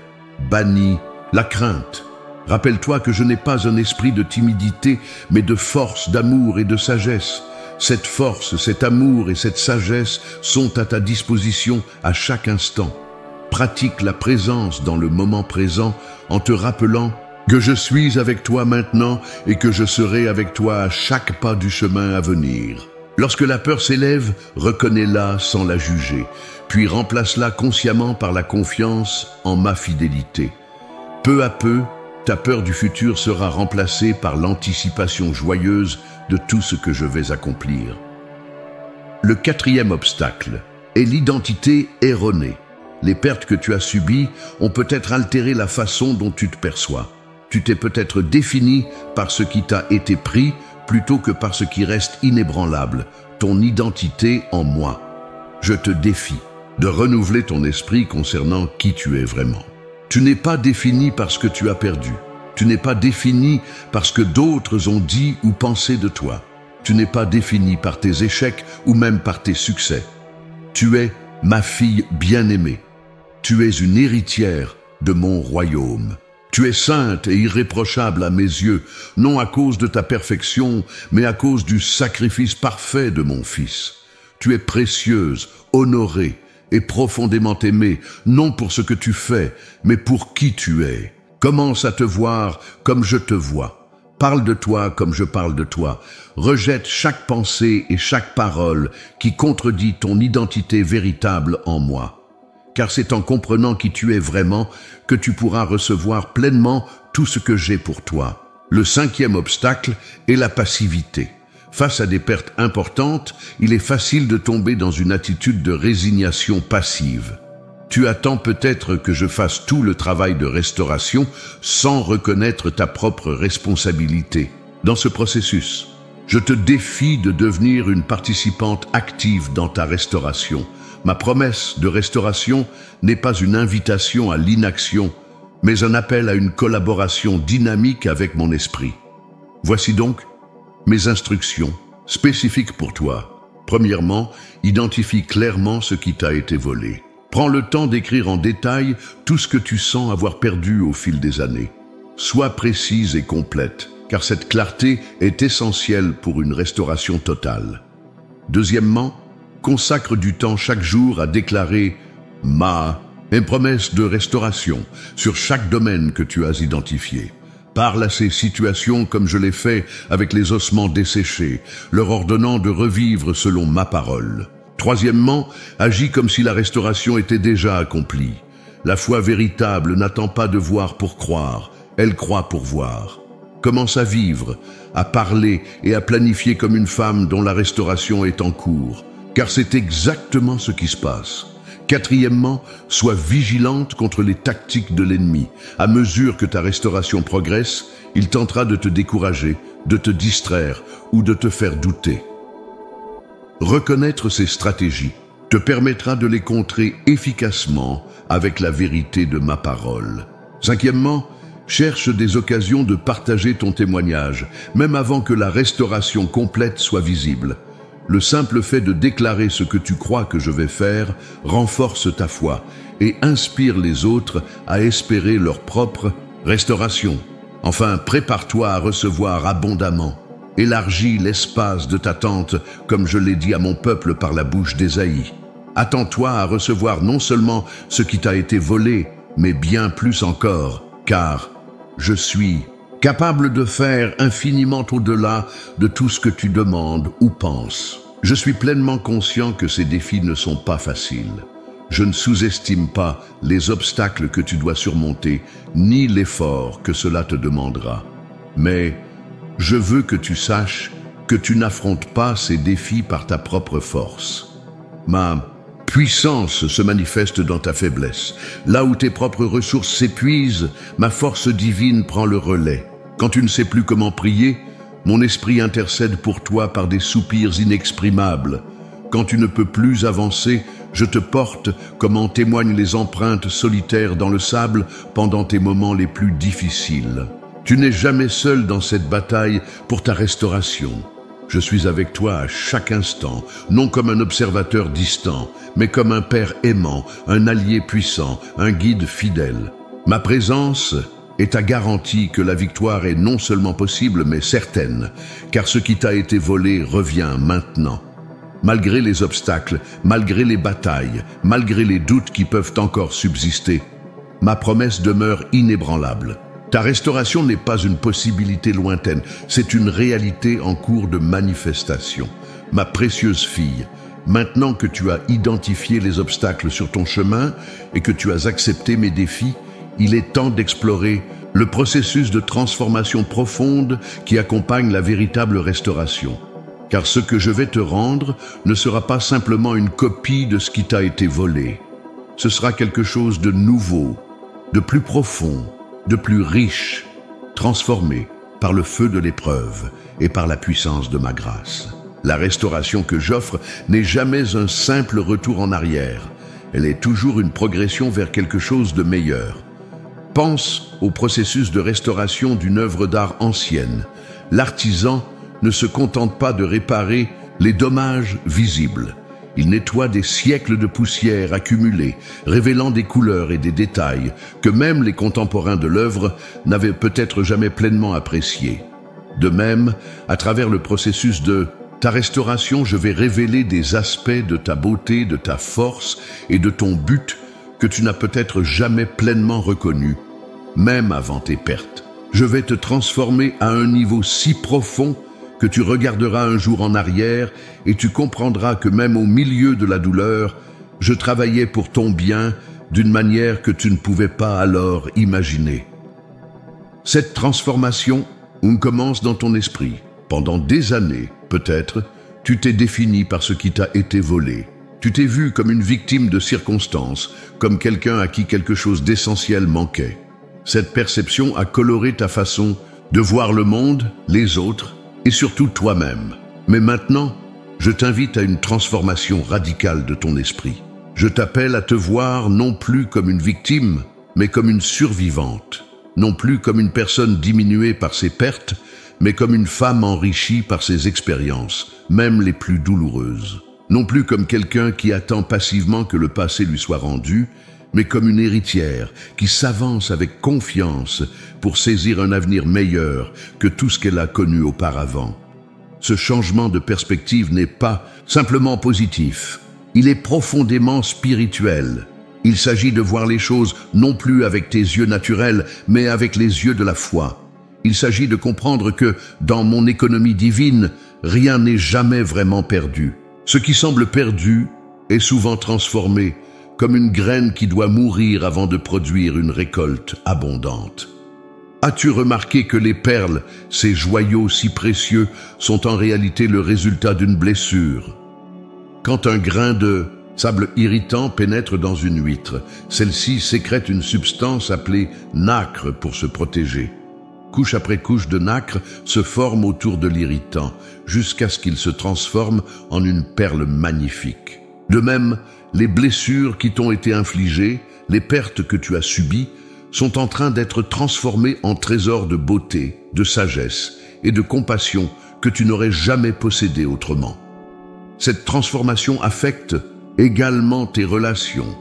bannit la crainte. Rappelle-toi que je n'ai pas un esprit de timidité, mais de force, d'amour et de sagesse. Cette force, cet amour et cette sagesse sont à ta disposition à chaque instant. Pratique la présence dans le moment présent en te rappelant que je suis avec toi maintenant et que je serai avec toi à chaque pas du chemin à venir. Lorsque la peur s'élève, reconnais-la sans la juger, puis remplace-la consciemment par la confiance en ma fidélité. Peu à peu, ta peur du futur sera remplacée par l'anticipation joyeuse de tout ce que je vais accomplir. Le quatrième obstacle est l'identité erronée. Les pertes que tu as subies ont peut-être altéré la façon dont tu te perçois. Tu t'es peut-être défini par ce qui t'a été pris plutôt que par ce qui reste inébranlable, ton identité en moi. Je te défie de renouveler ton esprit concernant qui tu es vraiment. Tu n'es pas défini par ce que tu as perdu. Tu n'es pas défini par ce que d'autres ont dit ou pensé de toi. Tu n'es pas défini par tes échecs ou même par tes succès. Tu es ma fille bien-aimée. Tu es une héritière de mon royaume. Tu es sainte et irréprochable à mes yeux, non à cause de ta perfection, mais à cause du sacrifice parfait de mon Fils. Tu es précieuse, honorée et profondément aimée, non pour ce que tu fais, mais pour qui tu es. Commence à te voir comme je te vois. Parle de toi comme je parle de toi. Rejette chaque pensée et chaque parole qui contredit ton identité véritable en moi. Car c'est en comprenant qui tu es vraiment que tu pourras recevoir pleinement tout ce que j'ai pour toi. Le 5e obstacle est la passivité. Face à des pertes importantes, il est facile de tomber dans une attitude de résignation passive. Tu attends peut-être que je fasse tout le travail de restauration sans reconnaître ta propre responsabilité. Dans ce processus, je te défie de devenir une participante active dans ta restauration. Ma promesse de restauration n'est pas une invitation à l'inaction, mais un appel à une collaboration dynamique avec mon esprit. Voici donc mes instructions spécifiques pour toi. Premièrement, identifie clairement ce qui t'a été volé. Prends le temps d'écrire en détail tout ce que tu sens avoir perdu au fil des années. Sois précise et complète, car cette clarté est essentielle pour une restauration totale. Deuxièmement, consacre du temps chaque jour à déclarer une promesse de restauration sur chaque domaine que tu as identifié. Parle à ces situations comme je l'ai fait avec les ossements desséchés, leur ordonnant de revivre selon ma parole. Troisièmement, agis comme si la restauration était déjà accomplie. La foi véritable n'attend pas de voir pour croire, elle croit pour voir. Commence à vivre, à parler et à planifier comme une femme dont la restauration est en cours. Car c'est exactement ce qui se passe. Quatrièmement, sois vigilante contre les tactiques de l'ennemi. À mesure que ta restauration progresse, il tentera de te décourager, de te distraire ou de te faire douter. Reconnaître ces stratégies te permettra de les contrer efficacement avec la vérité de ma parole. Cinquièmement, cherche des occasions de partager ton témoignage, même avant que la restauration complète soit visible. Le simple fait de déclarer ce que tu crois que je vais faire renforce ta foi et inspire les autres à espérer leur propre restauration. Enfin, prépare-toi à recevoir abondamment. Élargis l'espace de ta tente, comme je l'ai dit à mon peuple par la bouche d'Ésaïe. Attends-toi à recevoir non seulement ce qui t'a été volé, mais bien plus encore, car je suis capable de faire infiniment au-delà de tout ce que tu demandes ou penses. Je suis pleinement conscient que ces défis ne sont pas faciles. Je ne sous-estime pas les obstacles que tu dois surmonter, ni l'effort que cela te demandera. Mais je veux que tu saches que tu n'affrontes pas ces défis par ta propre force. Ma puissance se manifeste dans ta faiblesse. Là où tes propres ressources s'épuisent, ma force divine prend le relais. Quand tu ne sais plus comment prier, mon esprit intercède pour toi par des soupirs inexprimables. Quand tu ne peux plus avancer, je te porte comme en témoignent les empreintes solitaires dans le sable pendant tes moments les plus difficiles. Tu n'es jamais seul dans cette bataille pour ta restauration. Je suis avec toi à chaque instant, non comme un observateur distant, mais comme un père aimant, un allié puissant, un guide fidèle. Ma présence est ta garantie que la victoire est non seulement possible, mais certaine, car ce qui t'a été volé revient maintenant. Malgré les obstacles, malgré les batailles, malgré les doutes qui peuvent encore subsister, ma promesse demeure inébranlable. Ta restauration n'est pas une possibilité lointaine, c'est une réalité en cours de manifestation. Ma précieuse fille, maintenant que tu as identifié les obstacles sur ton chemin et que tu as accepté mes défis, il est temps d'explorer le processus de transformation profonde qui accompagne la véritable restauration. Car ce que je vais te rendre ne sera pas simplement une copie de ce qui t'a été volé. Ce sera quelque chose de nouveau, de plus profond, de plus riche, transformé par le feu de l'épreuve et par la puissance de ma grâce. La restauration que j'offre n'est jamais un simple retour en arrière. Elle est toujours une progression vers quelque chose de meilleur. Pense au processus de restauration d'une œuvre d'art ancienne. L'artisan ne se contente pas de réparer les dommages visibles. Il nettoie des siècles de poussière accumulée, révélant des couleurs et des détails que même les contemporains de l'œuvre n'avaient peut-être jamais pleinement appréciés. De même, à travers le processus de ta restauration, je vais révéler des aspects de ta beauté, de ta force et de ton but que tu n'as peut-être jamais pleinement reconnu, même avant tes pertes. Je vais te transformer à un niveau si profond que tu regarderas un jour en arrière et tu comprendras que même au milieu de la douleur, je travaillais pour ton bien d'une manière que tu ne pouvais pas alors imaginer. Cette transformation commence dans ton esprit. Pendant des années, peut-être, tu t'es défini par ce qui t'a été volé. Tu t'es vu comme une victime de circonstances, comme quelqu'un à qui quelque chose d'essentiel manquait. Cette perception a coloré ta façon de voir le monde, les autres, et surtout toi-même. Mais maintenant, je t'invite à une transformation radicale de ton esprit. Je t'appelle à te voir non plus comme une victime, mais comme une survivante. Non plus comme une personne diminuée par ses pertes, mais comme une femme enrichie par ses expériences, même les plus douloureuses. Non plus comme quelqu'un qui attend passivement que le passé lui soit rendu, mais comme une héritière qui s'avance avec confiance pour saisir un avenir meilleur que tout ce qu'elle a connu auparavant. Ce changement de perspective n'est pas simplement positif, il est profondément spirituel. Il s'agit de voir les choses non plus avec tes yeux naturels, mais avec les yeux de la foi. Il s'agit de comprendre que, dans mon économie divine, rien n'est jamais vraiment perdu. Ce qui semble perdu est souvent transformé, comme une graine qui doit mourir avant de produire une récolte abondante. As-tu remarqué que les perles, ces joyaux si précieux, sont en réalité le résultat d'une blessure? Quand un grain de sable irritant pénètre dans une huître, celle-ci sécrète une substance appelée nacre pour se protéger. Couche après couche de nacre se forme autour de l'irritant, jusqu'à ce qu'il se transforme en une perle magnifique. De même, les blessures qui t'ont été infligées, les pertes que tu as subies, sont en train d'être transformées en trésors de beauté, de sagesse et de compassion que tu n'aurais jamais possédé autrement. Cette transformation affecte également tes relations.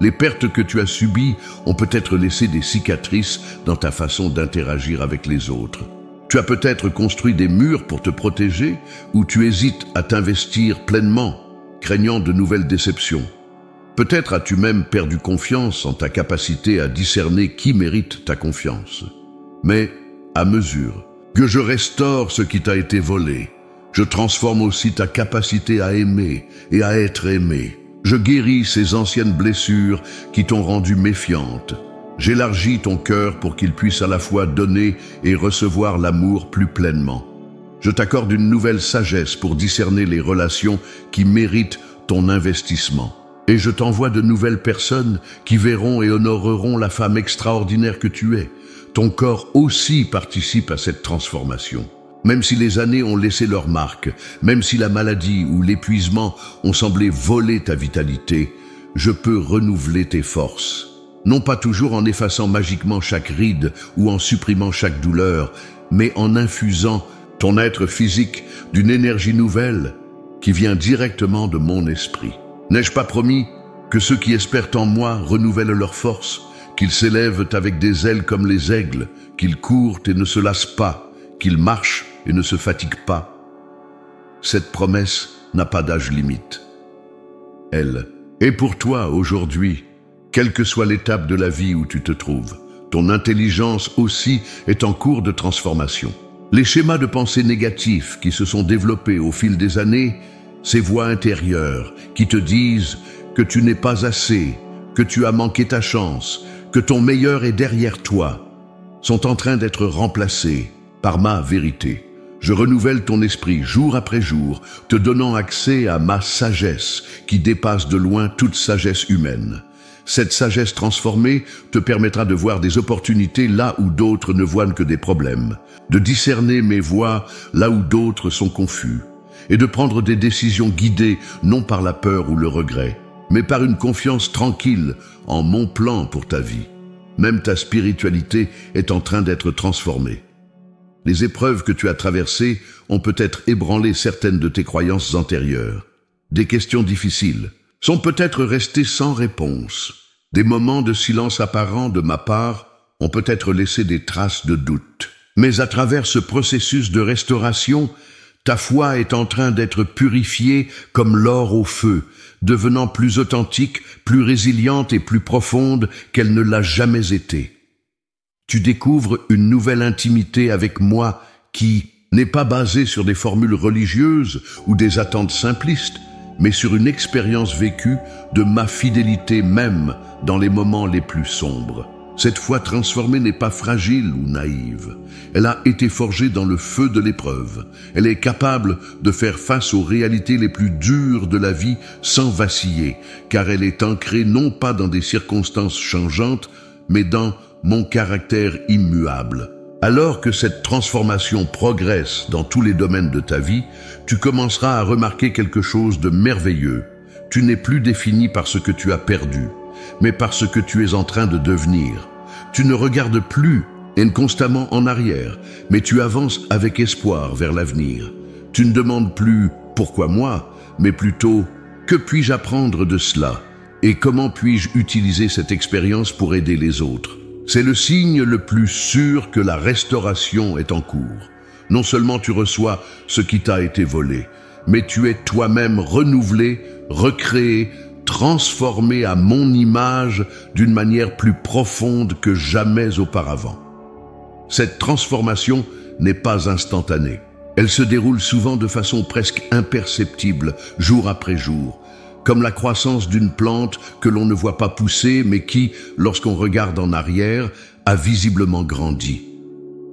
Les pertes que tu as subies ont peut-être laissé des cicatrices dans ta façon d'interagir avec les autres. Tu as peut-être construit des murs pour te protéger ou tu hésites à t'investir pleinement, craignant de nouvelles déceptions. Peut-être as-tu même perdu confiance en ta capacité à discerner qui mérite ta confiance. Mais, à mesure que je restaure ce qui t'a été volé, je transforme aussi ta capacité à aimer et à être aimé. Je guéris ces anciennes blessures qui t'ont rendu méfiante. J'élargis ton cœur pour qu'il puisse à la fois donner et recevoir l'amour plus pleinement. Je t'accorde une nouvelle sagesse pour discerner les relations qui méritent ton investissement. Et je t'envoie de nouvelles personnes qui verront et honoreront la femme extraordinaire que tu es. Ton corps aussi participe à cette transformation. Même si les années ont laissé leur marque, même si la maladie ou l'épuisement ont semblé voler ta vitalité, je peux renouveler tes forces. Non pas toujours en effaçant magiquement chaque ride ou en supprimant chaque douleur, mais en infusant ton être physique d'une énergie nouvelle qui vient directement de mon esprit. N'ai-je pas promis que ceux qui espèrent en moi renouvellent leurs forces, qu'ils s'élèvent avec des ailes comme les aigles, qu'ils courent et ne se lassent pas, qu'ils marchent et ne se fatiguent pas? Cette promesse n'a pas d'âge limite. Elle est pour toi aujourd'hui, quelle que soit l'étape de la vie où tu te trouves. Ton intelligence aussi est en cours de transformation. Les schémas de pensée négatifs qui se sont développés au fil des années, ces voix intérieures qui te disent que tu n'es pas assez, que tu as manqué ta chance, que ton meilleur est derrière toi, sont en train d'être remplacées par ma vérité. Je renouvelle ton esprit jour après jour, te donnant accès à ma sagesse qui dépasse de loin toute sagesse humaine. Cette sagesse transformée te permettra de voir des opportunités là où d'autres ne voient que des problèmes, de discerner mes voies là où d'autres sont confus, et de prendre des décisions guidées non par la peur ou le regret, mais par une confiance tranquille en mon plan pour ta vie. Même ta spiritualité est en train d'être transformée. Les épreuves que tu as traversées ont peut-être ébranlé certaines de tes croyances antérieures. Des questions difficiles sont peut-être restées sans réponse. Des moments de silence apparent de ma part ont peut-être laissé des traces de doute. Mais à travers ce processus de restauration, ta foi est en train d'être purifiée comme l'or au feu, devenant plus authentique, plus résiliente et plus profonde qu'elle ne l'a jamais été. Tu découvres une nouvelle intimité avec moi qui n'est pas basée sur des formules religieuses ou des attentes simplistes, mais sur une expérience vécue de ma fidélité même dans les moments les plus sombres. Cette foi transformée n'est pas fragile ou naïve. Elle a été forgée dans le feu de l'épreuve. Elle est capable de faire face aux réalités les plus dures de la vie sans vaciller, car elle est ancrée non pas dans des circonstances changeantes, mais dans mon caractère immuable. Alors que cette transformation progresse dans tous les domaines de ta vie, tu commenceras à remarquer quelque chose de merveilleux. Tu n'es plus défini par ce que tu as perdu, mais par ce que tu es en train de devenir. Tu ne regardes plus constamment en arrière, mais tu avances avec espoir vers l'avenir. Tu ne demandes plus « pourquoi moi ?», mais plutôt « que puis-je apprendre de cela ? Et comment puis-je utiliser cette expérience pour aider les autres ?» C'est le signe le plus sûr que la restauration est en cours. Non seulement tu reçois ce qui t'a été volé, mais tu es toi-même renouvelé, recréé, transformé à mon image d'une manière plus profonde que jamais auparavant. Cette transformation n'est pas instantanée. Elle se déroule souvent de façon presque imperceptible, jour après jour, comme la croissance d'une plante que l'on ne voit pas pousser, mais qui, lorsqu'on regarde en arrière, a visiblement grandi.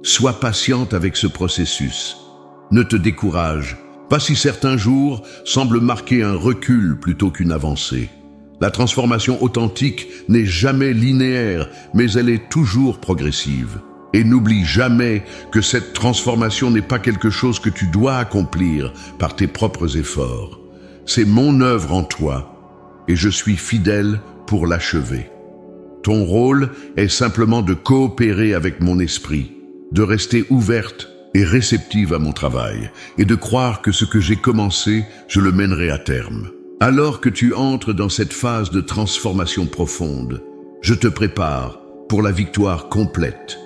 Sois patiente avec ce processus. Ne te décourage pas si certains jours semblent marquer un recul plutôt qu'une avancée. La transformation authentique n'est jamais linéaire, mais elle est toujours progressive. Et n'oublie jamais que cette transformation n'est pas quelque chose que tu dois accomplir par tes propres efforts. C'est mon œuvre en toi, et je suis fidèle pour l'achever. Ton rôle est simplement de coopérer avec mon esprit, de rester ouverte et réceptive à mon travail, et de croire que ce que j'ai commencé, je le mènerai à terme. Alors que tu entres dans cette phase de transformation profonde, je te prépare pour la victoire complète.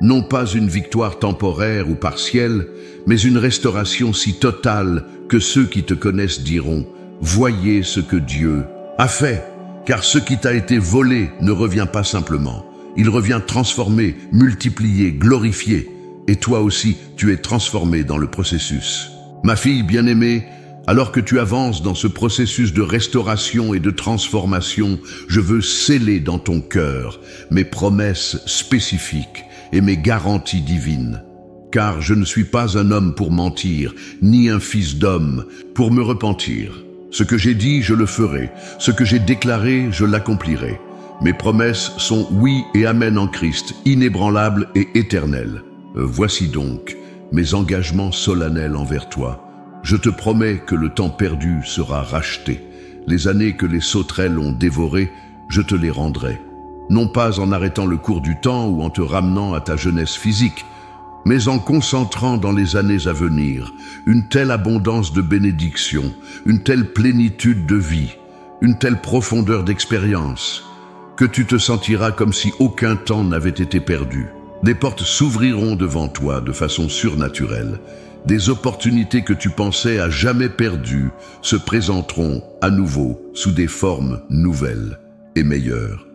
Non pas une victoire temporaire ou partielle, mais une restauration si totale que ceux qui te connaissent diront « Voyez ce que Dieu a fait ». Car ce qui t'a été volé ne revient pas simplement. Il revient transformé, multiplié, glorifié. Et toi aussi, tu es transformé dans le processus. Ma fille bien-aimée, alors que tu avances dans ce processus de restauration et de transformation, je veux sceller dans ton cœur mes promesses spécifiques et mes garanties divines. Car je ne suis pas un homme pour mentir, ni un fils d'homme pour me repentir. Ce que j'ai dit, je le ferai. Ce que j'ai déclaré, je l'accomplirai. Mes promesses sont oui et amen en Christ, inébranlables et éternelles. Voici donc mes engagements solennels envers toi. Je te promets que le temps perdu sera racheté. Les années que les sauterelles ont dévorées, je te les rendrai. Non pas en arrêtant le cours du temps ou en te ramenant à ta jeunesse physique, mais en concentrant dans les années à venir une telle abondance de bénédictions, une telle plénitude de vie, une telle profondeur d'expérience, que tu te sentiras comme si aucun temps n'avait été perdu. Des portes s'ouvriront devant toi de façon surnaturelle. Des opportunités que tu pensais à jamais perdues se présenteront à nouveau sous des formes nouvelles et meilleures.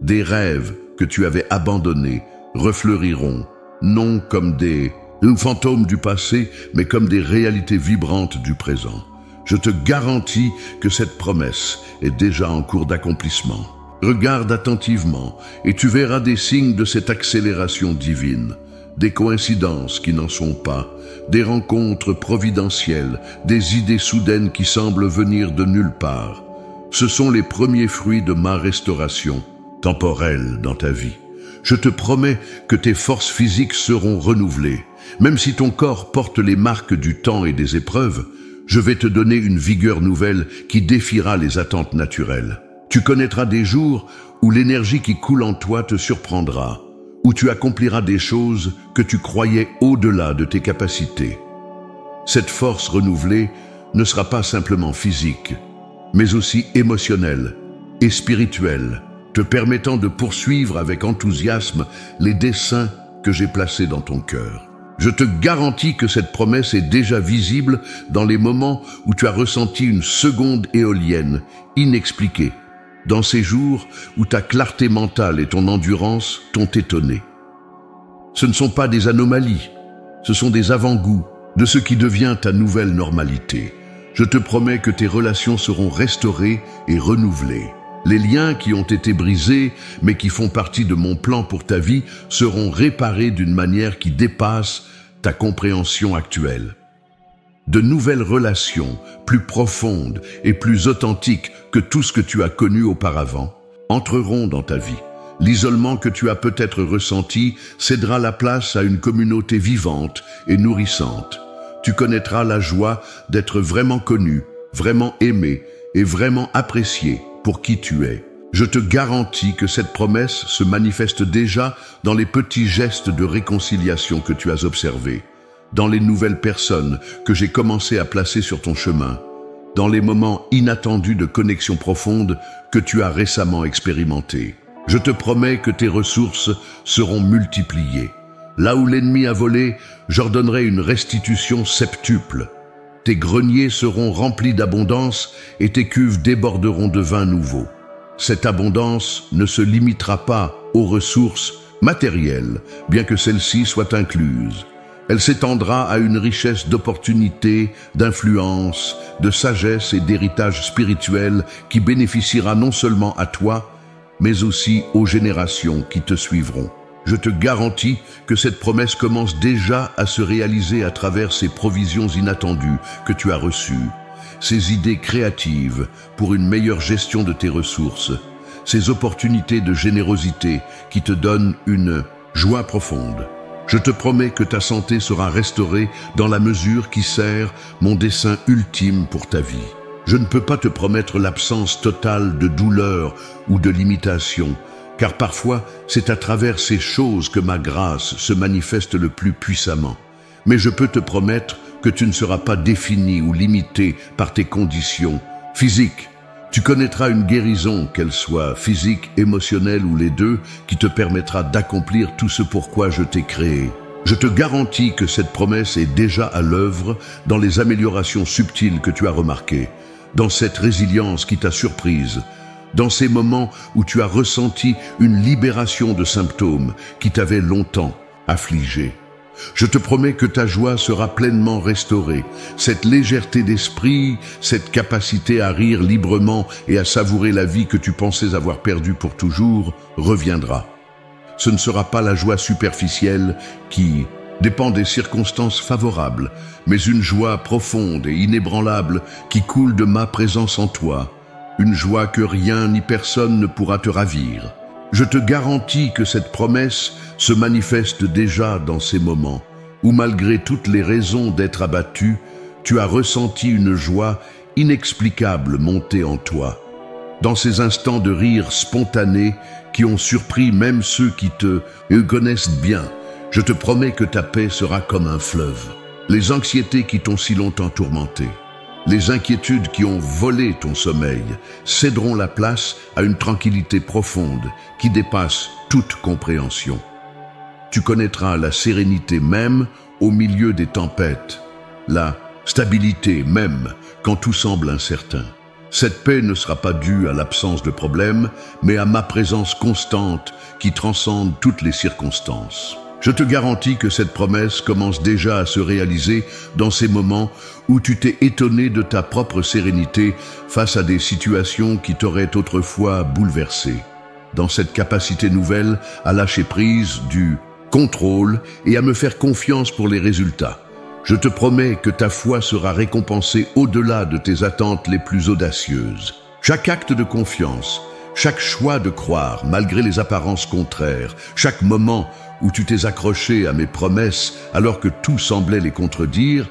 Des rêves que tu avais abandonnés refleuriront, non comme des fantômes du passé, mais comme des réalités vibrantes du présent. Je te garantis que cette promesse est déjà en cours d'accomplissement. Regarde attentivement et tu verras des signes de cette accélération divine, des coïncidences qui n'en sont pas, des rencontres providentielles, des idées soudaines qui semblent venir de nulle part. Ce sont les premiers fruits de ma restauration temporelle dans ta vie. Je te promets que tes forces physiques seront renouvelées. Même si ton corps porte les marques du temps et des épreuves, Je vais te donner une vigueur nouvelle qui défiera les attentes naturelles. Tu connaîtras des jours où l'énergie qui coule en toi te surprendra, où tu accompliras des choses que tu croyais au-delà de tes capacités. Cette force renouvelée ne sera pas simplement physique, mais aussi émotionnelle et spirituelle, te permettant de poursuivre avec enthousiasme les desseins que j'ai placés dans ton cœur. Je te garantis que cette promesse est déjà visible dans les moments où tu as ressenti une seconde éolienne inexpliquée, dans ces jours où ta clarté mentale et ton endurance t'ont étonné. Ce ne sont pas des anomalies, ce sont des avant-goûts de ce qui devient ta nouvelle normalité. Je te promets que tes relations seront restaurées et renouvelées. Les liens qui ont été brisés, mais qui font partie de mon plan pour ta vie, seront réparés d'une manière qui dépasse ta compréhension actuelle. De nouvelles relations, plus profondes et plus authentiques que tout ce que tu as connu auparavant, entreront dans ta vie. L'isolement que tu as peut-être ressenti cédera la place à une communauté vivante et nourrissante. Tu connaîtras la joie d'être vraiment connu, vraiment aimé et vraiment apprécié pour qui tu es. Je te garantis que cette promesse se manifeste déjà dans les petits gestes de réconciliation que tu as observés, dans les nouvelles personnes que j'ai commencé à placer sur ton chemin, dans les moments inattendus de connexion profonde que tu as récemment expérimentés. Je te promets que tes ressources seront multipliées. Là où l'ennemi a volé, j'ordonnerai une restitution septuple. Tes greniers seront remplis d'abondance et tes cuves déborderont de vin nouveau. Cette abondance ne se limitera pas aux ressources matérielles, bien que celles-ci soient incluses. Elle s'étendra à une richesse d'opportunités, d'influences, de sagesse et d'héritage spirituel qui bénéficiera non seulement à toi, mais aussi aux générations qui te suivront. Je te garantis que cette promesse commence déjà à se réaliser à travers ces provisions inattendues que tu as reçues, ces idées créatives pour une meilleure gestion de tes ressources, ces opportunités de générosité qui te donnent une joie profonde. Je te promets que ta santé sera restaurée dans la mesure qui sert mon dessein ultime pour ta vie. Je ne peux pas te promettre l'absence totale de douleur ou de limitation, car parfois c'est à travers ces choses que ma grâce se manifeste le plus puissamment. Mais je peux te promettre que tu ne seras pas défini ou limité par tes conditions physiques. Tu connaîtras une guérison, qu'elle soit physique, émotionnelle ou les deux, qui te permettra d'accomplir tout ce pourquoi je t'ai créé. Je te garantis que cette promesse est déjà à l'œuvre dans les améliorations subtiles que tu as remarquées, dans cette résilience qui t'a surprise, dans ces moments où tu as ressenti une libération de symptômes qui t'avaient longtemps affligé. Je te promets que ta joie sera pleinement restaurée. Cette légèreté d'esprit, cette capacité à rire librement et à savourer la vie que tu pensais avoir perdue pour toujours, reviendra. Ce ne sera pas la joie superficielle qui dépend des circonstances favorables, mais une joie profonde et inébranlable qui coule de ma présence en toi, une joie que rien ni personne ne pourra te ravir. Je te garantis que cette promesse se manifeste déjà dans ces moments où, malgré toutes les raisons d'être abattu, tu as ressenti une joie inexplicable monter en toi. Dans ces instants de rire spontané qui ont surpris même ceux qui te connaissent bien, je te promets que ta paix sera comme un fleuve. Les anxiétés qui t'ont si longtemps tourmenté, les inquiétudes qui ont volé ton sommeil céderont la place à une tranquillité profonde qui dépasse toute compréhension. Tu connaîtras la sérénité même au milieu des tempêtes, la stabilité même quand tout semble incertain. Cette paix ne sera pas due à l'absence de problèmes, mais à ma présence constante qui transcende toutes les circonstances. Je te garantis que cette promesse commence déjà à se réaliser dans ces moments où tu t'es étonné de ta propre sérénité face à des situations qui t'auraient autrefois bouleversé. Dans cette capacité nouvelle à lâcher prise du contrôle et à me faire confiance pour les résultats. Je te promets que ta foi sera récompensée au-delà de tes attentes les plus audacieuses. Chaque acte de confiance, chaque choix de croire malgré les apparences contraires, chaque moment où tu t'es accroché à mes promesses alors que tout semblait les contredire,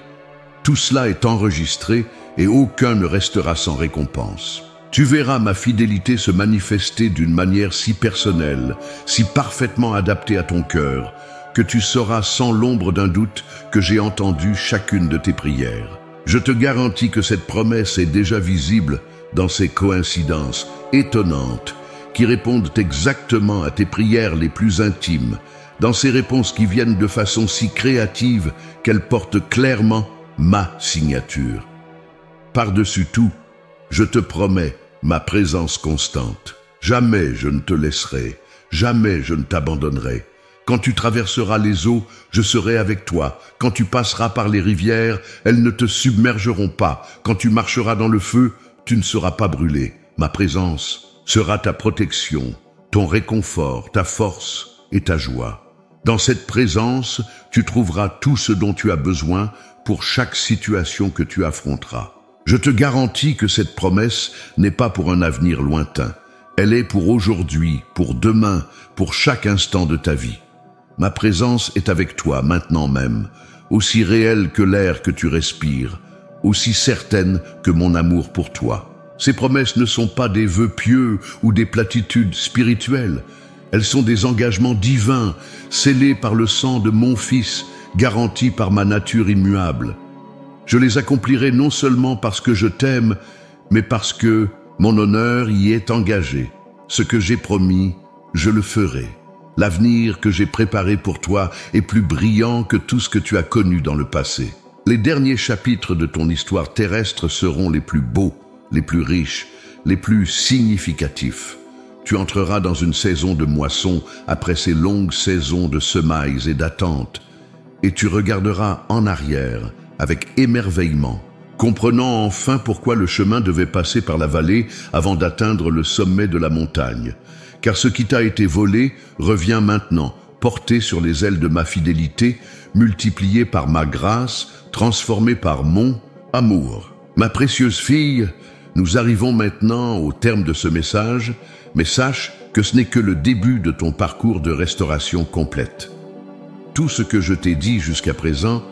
Tout cela est enregistré et aucun ne restera sans récompense. Tu verras ma fidélité se manifester d'une manière si personnelle, si parfaitement adaptée à ton cœur, que tu sauras sans l'ombre d'un doute que j'ai entendu chacune de tes prières. Je te garantis que cette promesse est déjà visible dans ces coïncidences étonnantes qui répondent exactement à tes prières les plus intimes, dans ces réponses qui viennent de façon si créative qu'elles portent clairement ma signature. Par-dessus tout, je te promets ma présence constante. Jamais je ne te laisserai, jamais je ne t'abandonnerai. Quand tu traverseras les eaux, je serai avec toi. Quand tu passeras par les rivières, elles ne te submergeront pas. Quand tu marcheras dans le feu, tu ne seras pas brûlé. Ma présence sera ta protection, ton réconfort, ta force et ta joie. Dans cette présence, tu trouveras tout ce dont tu as besoin pour chaque situation que tu affronteras. Je te garantis que cette promesse n'est pas pour un avenir lointain. Elle est pour aujourd'hui, pour demain, pour chaque instant de ta vie. Ma présence est avec toi maintenant même, aussi réelle que l'air que tu respires, aussi certaine que mon amour pour toi. Ces promesses ne sont pas des vœux pieux ou des platitudes spirituelles. Elles sont des engagements divins, scellés par le sang de mon Fils, garantis par ma nature immuable. Je les accomplirai non seulement parce que je t'aime, mais parce que mon honneur y est engagé. Ce que j'ai promis, je le ferai. L'avenir que j'ai préparé pour toi est plus brillant que tout ce que tu as connu dans le passé. Les derniers chapitres de ton histoire terrestre seront les plus beaux, les plus riches, les plus significatifs. Tu entreras dans une saison de moisson après ces longues saisons de semailles et d'attente, et tu regarderas en arrière avec émerveillement, comprenant enfin pourquoi le chemin devait passer par la vallée avant d'atteindre le sommet de la montagne. Car ce qui t'a été volé revient maintenant, porté sur les ailes de ma fidélité, multiplié par ma grâce, transformé par mon amour. Ma précieuse fille, nous arrivons maintenant au terme de ce message, mais sache que ce n'est que le début de ton parcours de restauration complète. Tout ce que je t'ai dit jusqu'à présent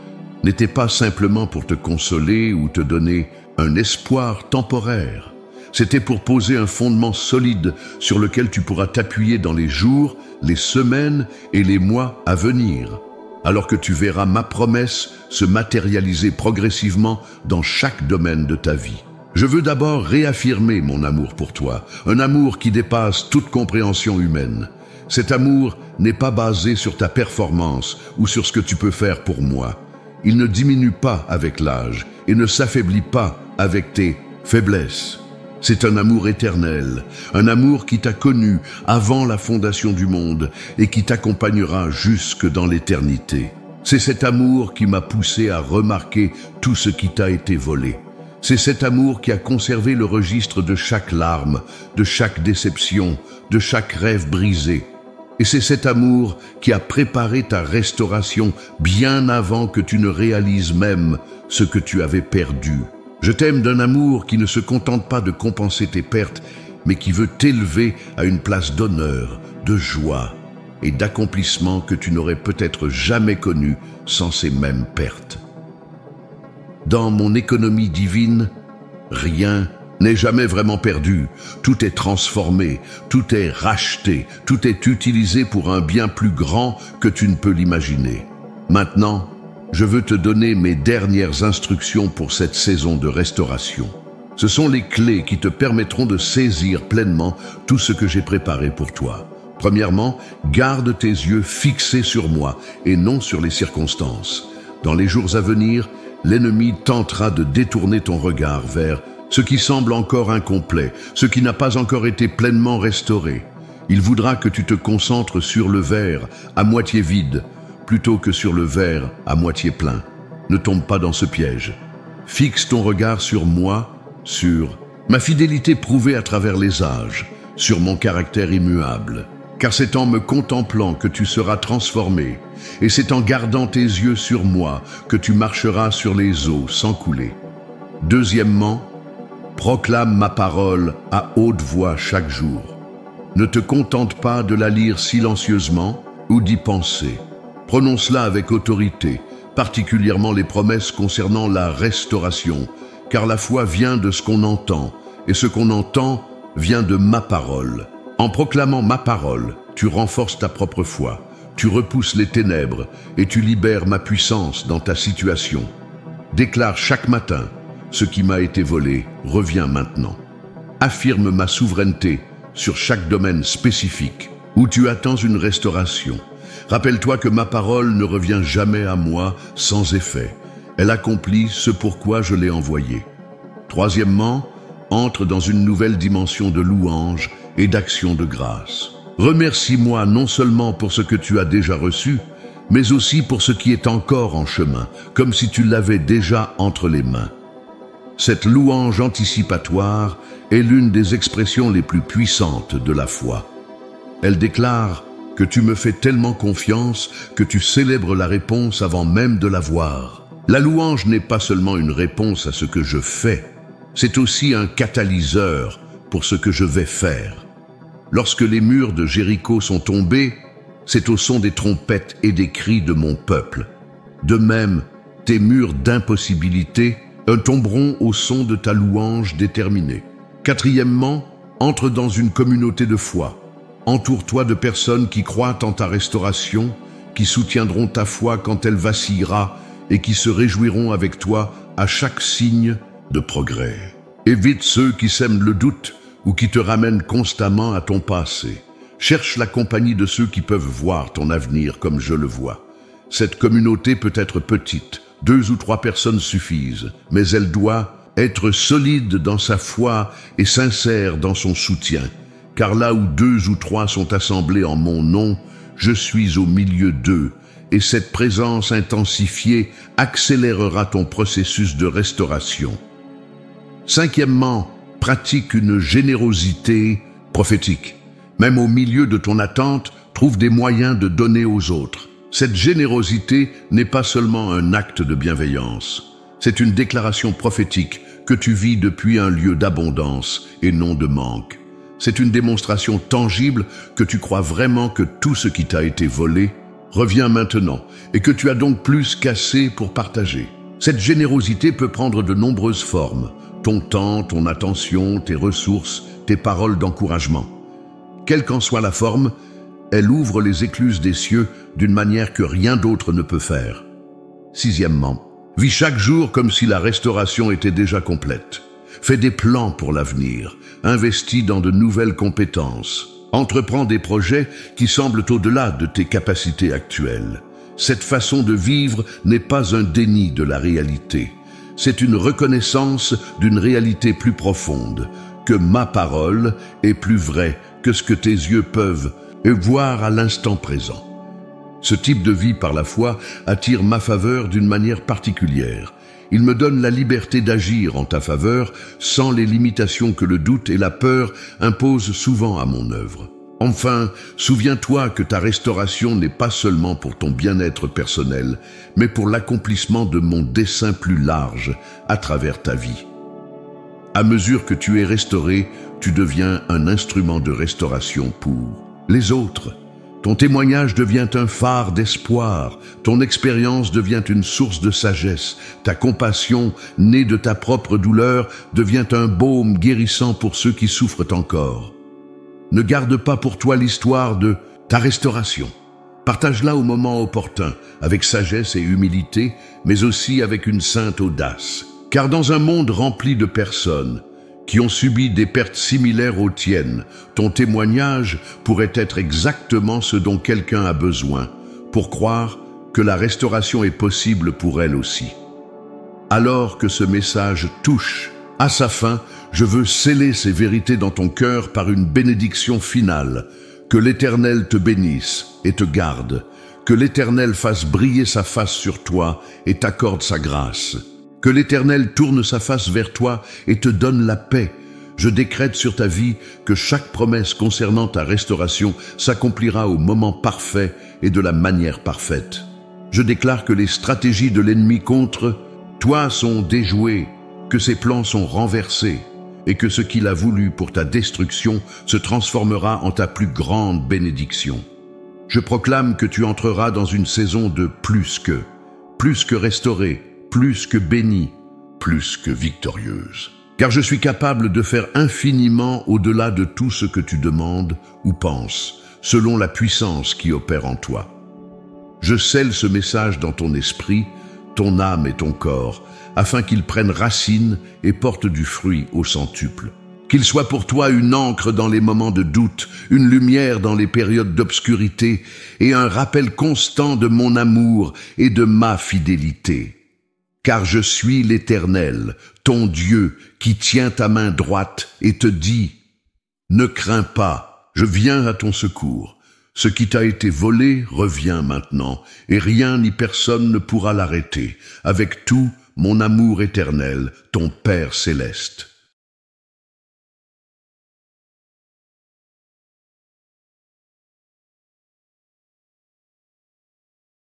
n'était pas simplement pour te consoler ou te donner un espoir temporaire. C'était pour poser un fondement solide sur lequel tu pourras t'appuyer dans les jours, les semaines et les mois à venir, alors que tu verras ma promesse se matérialiser progressivement dans chaque domaine de ta vie. Je veux d'abord réaffirmer mon amour pour toi, un amour qui dépasse toute compréhension humaine. Cet amour n'est pas basé sur ta performance ou sur ce que tu peux faire pour moi. Il ne diminue pas avec l'âge et ne s'affaiblit pas avec tes faiblesses. C'est un amour éternel, un amour qui t'a connu avant la fondation du monde et qui t'accompagnera jusque dans l'éternité. C'est cet amour qui m'a poussé à remarquer tout ce qui t'a été volé. C'est cet amour qui a conservé le registre de chaque larme, de chaque déception, de chaque rêve brisé. Et c'est cet amour qui a préparé ta restauration bien avant que tu ne réalises même ce que tu avais perdu. Je t'aime d'un amour qui ne se contente pas de compenser tes pertes, mais qui veut t'élever à une place d'honneur, de joie et d'accomplissement que tu n'aurais peut-être jamais connu sans ces mêmes pertes. Dans mon économie divine, rien n'est jamais vraiment perdu. Tout est transformé, tout est racheté, tout est utilisé pour un bien plus grand que tu ne peux l'imaginer. Maintenant, je veux te donner mes dernières instructions pour cette saison de restauration. Ce sont les clés qui te permettront de saisir pleinement tout ce que j'ai préparé pour toi. Premièrement, garde tes yeux fixés sur moi et non sur les circonstances. Dans les jours à venir, l'ennemi tentera de détourner ton regard vers ce qui semble encore incomplet, ce qui n'a pas encore été pleinement restauré. Il voudra que tu te concentres sur le verre à moitié vide, plutôt que sur le verre à moitié plein. Ne tombe pas dans ce piège. Fixe ton regard sur moi, sur ma fidélité prouvée à travers les âges, sur mon caractère immuable. Car c'est en me contemplant que tu seras transformé, et c'est en gardant tes yeux sur moi que tu marcheras sur les eaux sans couler. Deuxièmement, proclame ma parole à haute voix chaque jour. Ne te contente pas de la lire silencieusement ou d'y penser. Prononce-la avec autorité, particulièrement les promesses concernant la restauration, car la foi vient de ce qu'on entend, et ce qu'on entend vient de ma parole. En proclamant ma parole, tu renforces ta propre foi, tu repousses les ténèbres et tu libères ma puissance dans ta situation. Déclare chaque matin, ce qui m'a été volé revient maintenant. Affirme ma souveraineté sur chaque domaine spécifique où tu attends une restauration. Rappelle-toi que ma parole ne revient jamais à moi sans effet. Elle accomplit ce pourquoi je l'ai envoyée. Troisièmement, entre dans une nouvelle dimension de louange et d'action de grâce. Remercie-moi non seulement pour ce que tu as déjà reçu, mais aussi pour ce qui est encore en chemin, comme si tu l'avais déjà entre les mains. Cette louange anticipatoire est l'une des expressions les plus puissantes de la foi. Elle déclare que tu me fais tellement confiance que tu célèbres la réponse avant même de la voir. La louange n'est pas seulement une réponse à ce que je fais, c'est aussi un catalyseur pour ce que je vais faire. Lorsque les murs de Jéricho sont tombés, c'est au son des trompettes et des cris de mon peuple. De même, tes murs d'impossibilité tomberont au son de ta louange déterminée. Quatrièmement, entre dans une communauté de foi. Entoure-toi de personnes qui croient en ta restauration, qui soutiendront ta foi quand elle vacillera et qui se réjouiront avec toi à chaque signe de progrès. Évite ceux qui sèment le doute ou qui te ramènent constamment à ton passé. Cherche la compagnie de ceux qui peuvent voir ton avenir comme je le vois. Cette communauté peut être petite, 2 ou 3 personnes suffisent, mais elle doit être solide dans sa foi et sincère dans son soutien. Car là où 2 ou 3 sont assemblés en mon nom, je suis au milieu d'eux, et cette présence intensifiée accélérera ton processus de restauration. Cinquièmement, pratique une générosité prophétique. Même au milieu de ton attente, trouve des moyens de donner aux autres. Cette générosité n'est pas seulement un acte de bienveillance. C'est une déclaration prophétique que tu vis depuis un lieu d'abondance et non de manque. C'est une démonstration tangible que tu crois vraiment que tout ce qui t'a été volé revient maintenant et que tu as donc plus qu'assez pour partager. Cette générosité peut prendre de nombreuses formes. Ton temps, ton attention, tes ressources, tes paroles d'encouragement. Quelle qu'en soit la forme, elle ouvre les écluses des cieux d'une manière que rien d'autre ne peut faire. Sixièmement, vis chaque jour comme si la restauration était déjà complète. Fais des plans pour l'avenir, investis dans de nouvelles compétences. Entreprends des projets qui semblent au-delà de tes capacités actuelles. Cette façon de vivre n'est pas un déni de la réalité. C'est une reconnaissance d'une réalité plus profonde, que ma parole est plus vraie que ce que tes yeux peuvent voir à l'instant présent. Ce type de vie par la foi attire ma faveur d'une manière particulière. Il me donne la liberté d'agir en ta faveur sans les limitations que le doute et la peur imposent souvent à mon œuvre. Enfin, souviens-toi que ta restauration n'est pas seulement pour ton bien-être personnel, mais pour l'accomplissement de mon dessein plus large à travers ta vie. À mesure que tu es restauré, tu deviens un instrument de restauration pour les autres. Ton témoignage devient un phare d'espoir, ton expérience devient une source de sagesse, ta compassion, née de ta propre douleur, devient un baume guérissant pour ceux qui souffrent encore. Ne garde pas pour toi l'histoire de ta restauration. Partage-la au moment opportun, avec sagesse et humilité, mais aussi avec une sainte audace. Car dans un monde rempli de personnes qui ont subi des pertes similaires aux tiennes, ton témoignage pourrait être exactement ce dont quelqu'un a besoin pour croire que la restauration est possible pour elle aussi. Alors que ce message touche à sa fin, je veux sceller ces vérités dans ton cœur par une bénédiction finale. Que l'Éternel te bénisse et te garde. Que l'Éternel fasse briller sa face sur toi et t'accorde sa grâce. Que l'Éternel tourne sa face vers toi et te donne la paix. Je décrète sur ta vie que chaque promesse concernant ta restauration s'accomplira au moment parfait et de la manière parfaite. Je déclare que les stratégies de l'ennemi contre toi sont déjouées, que ses plans sont renversés et que ce qu'il a voulu pour ta destruction se transformera en ta plus grande bénédiction. Je proclame que tu entreras dans une saison de plus que. plus que restaurée, plus que bénie, plus que victorieuse. Car je suis capable de faire infiniment au-delà de tout ce que tu demandes ou penses, selon la puissance qui opère en toi. Je scelle ce message dans ton esprit, ton âme et ton corps, afin qu'il prenne racine et porte du fruit au centuple. Qu'il soit pour toi une encre dans les moments de doute, une lumière dans les périodes d'obscurité et un rappel constant de mon amour et de ma fidélité. Car je suis l'Éternel, ton Dieu, qui tient ta main droite et te dit « Ne crains pas, je viens à ton secours. Ce qui t'a été volé revient maintenant, et rien ni personne ne pourra l'arrêter. Avec tout, mon amour éternel, ton Père céleste. »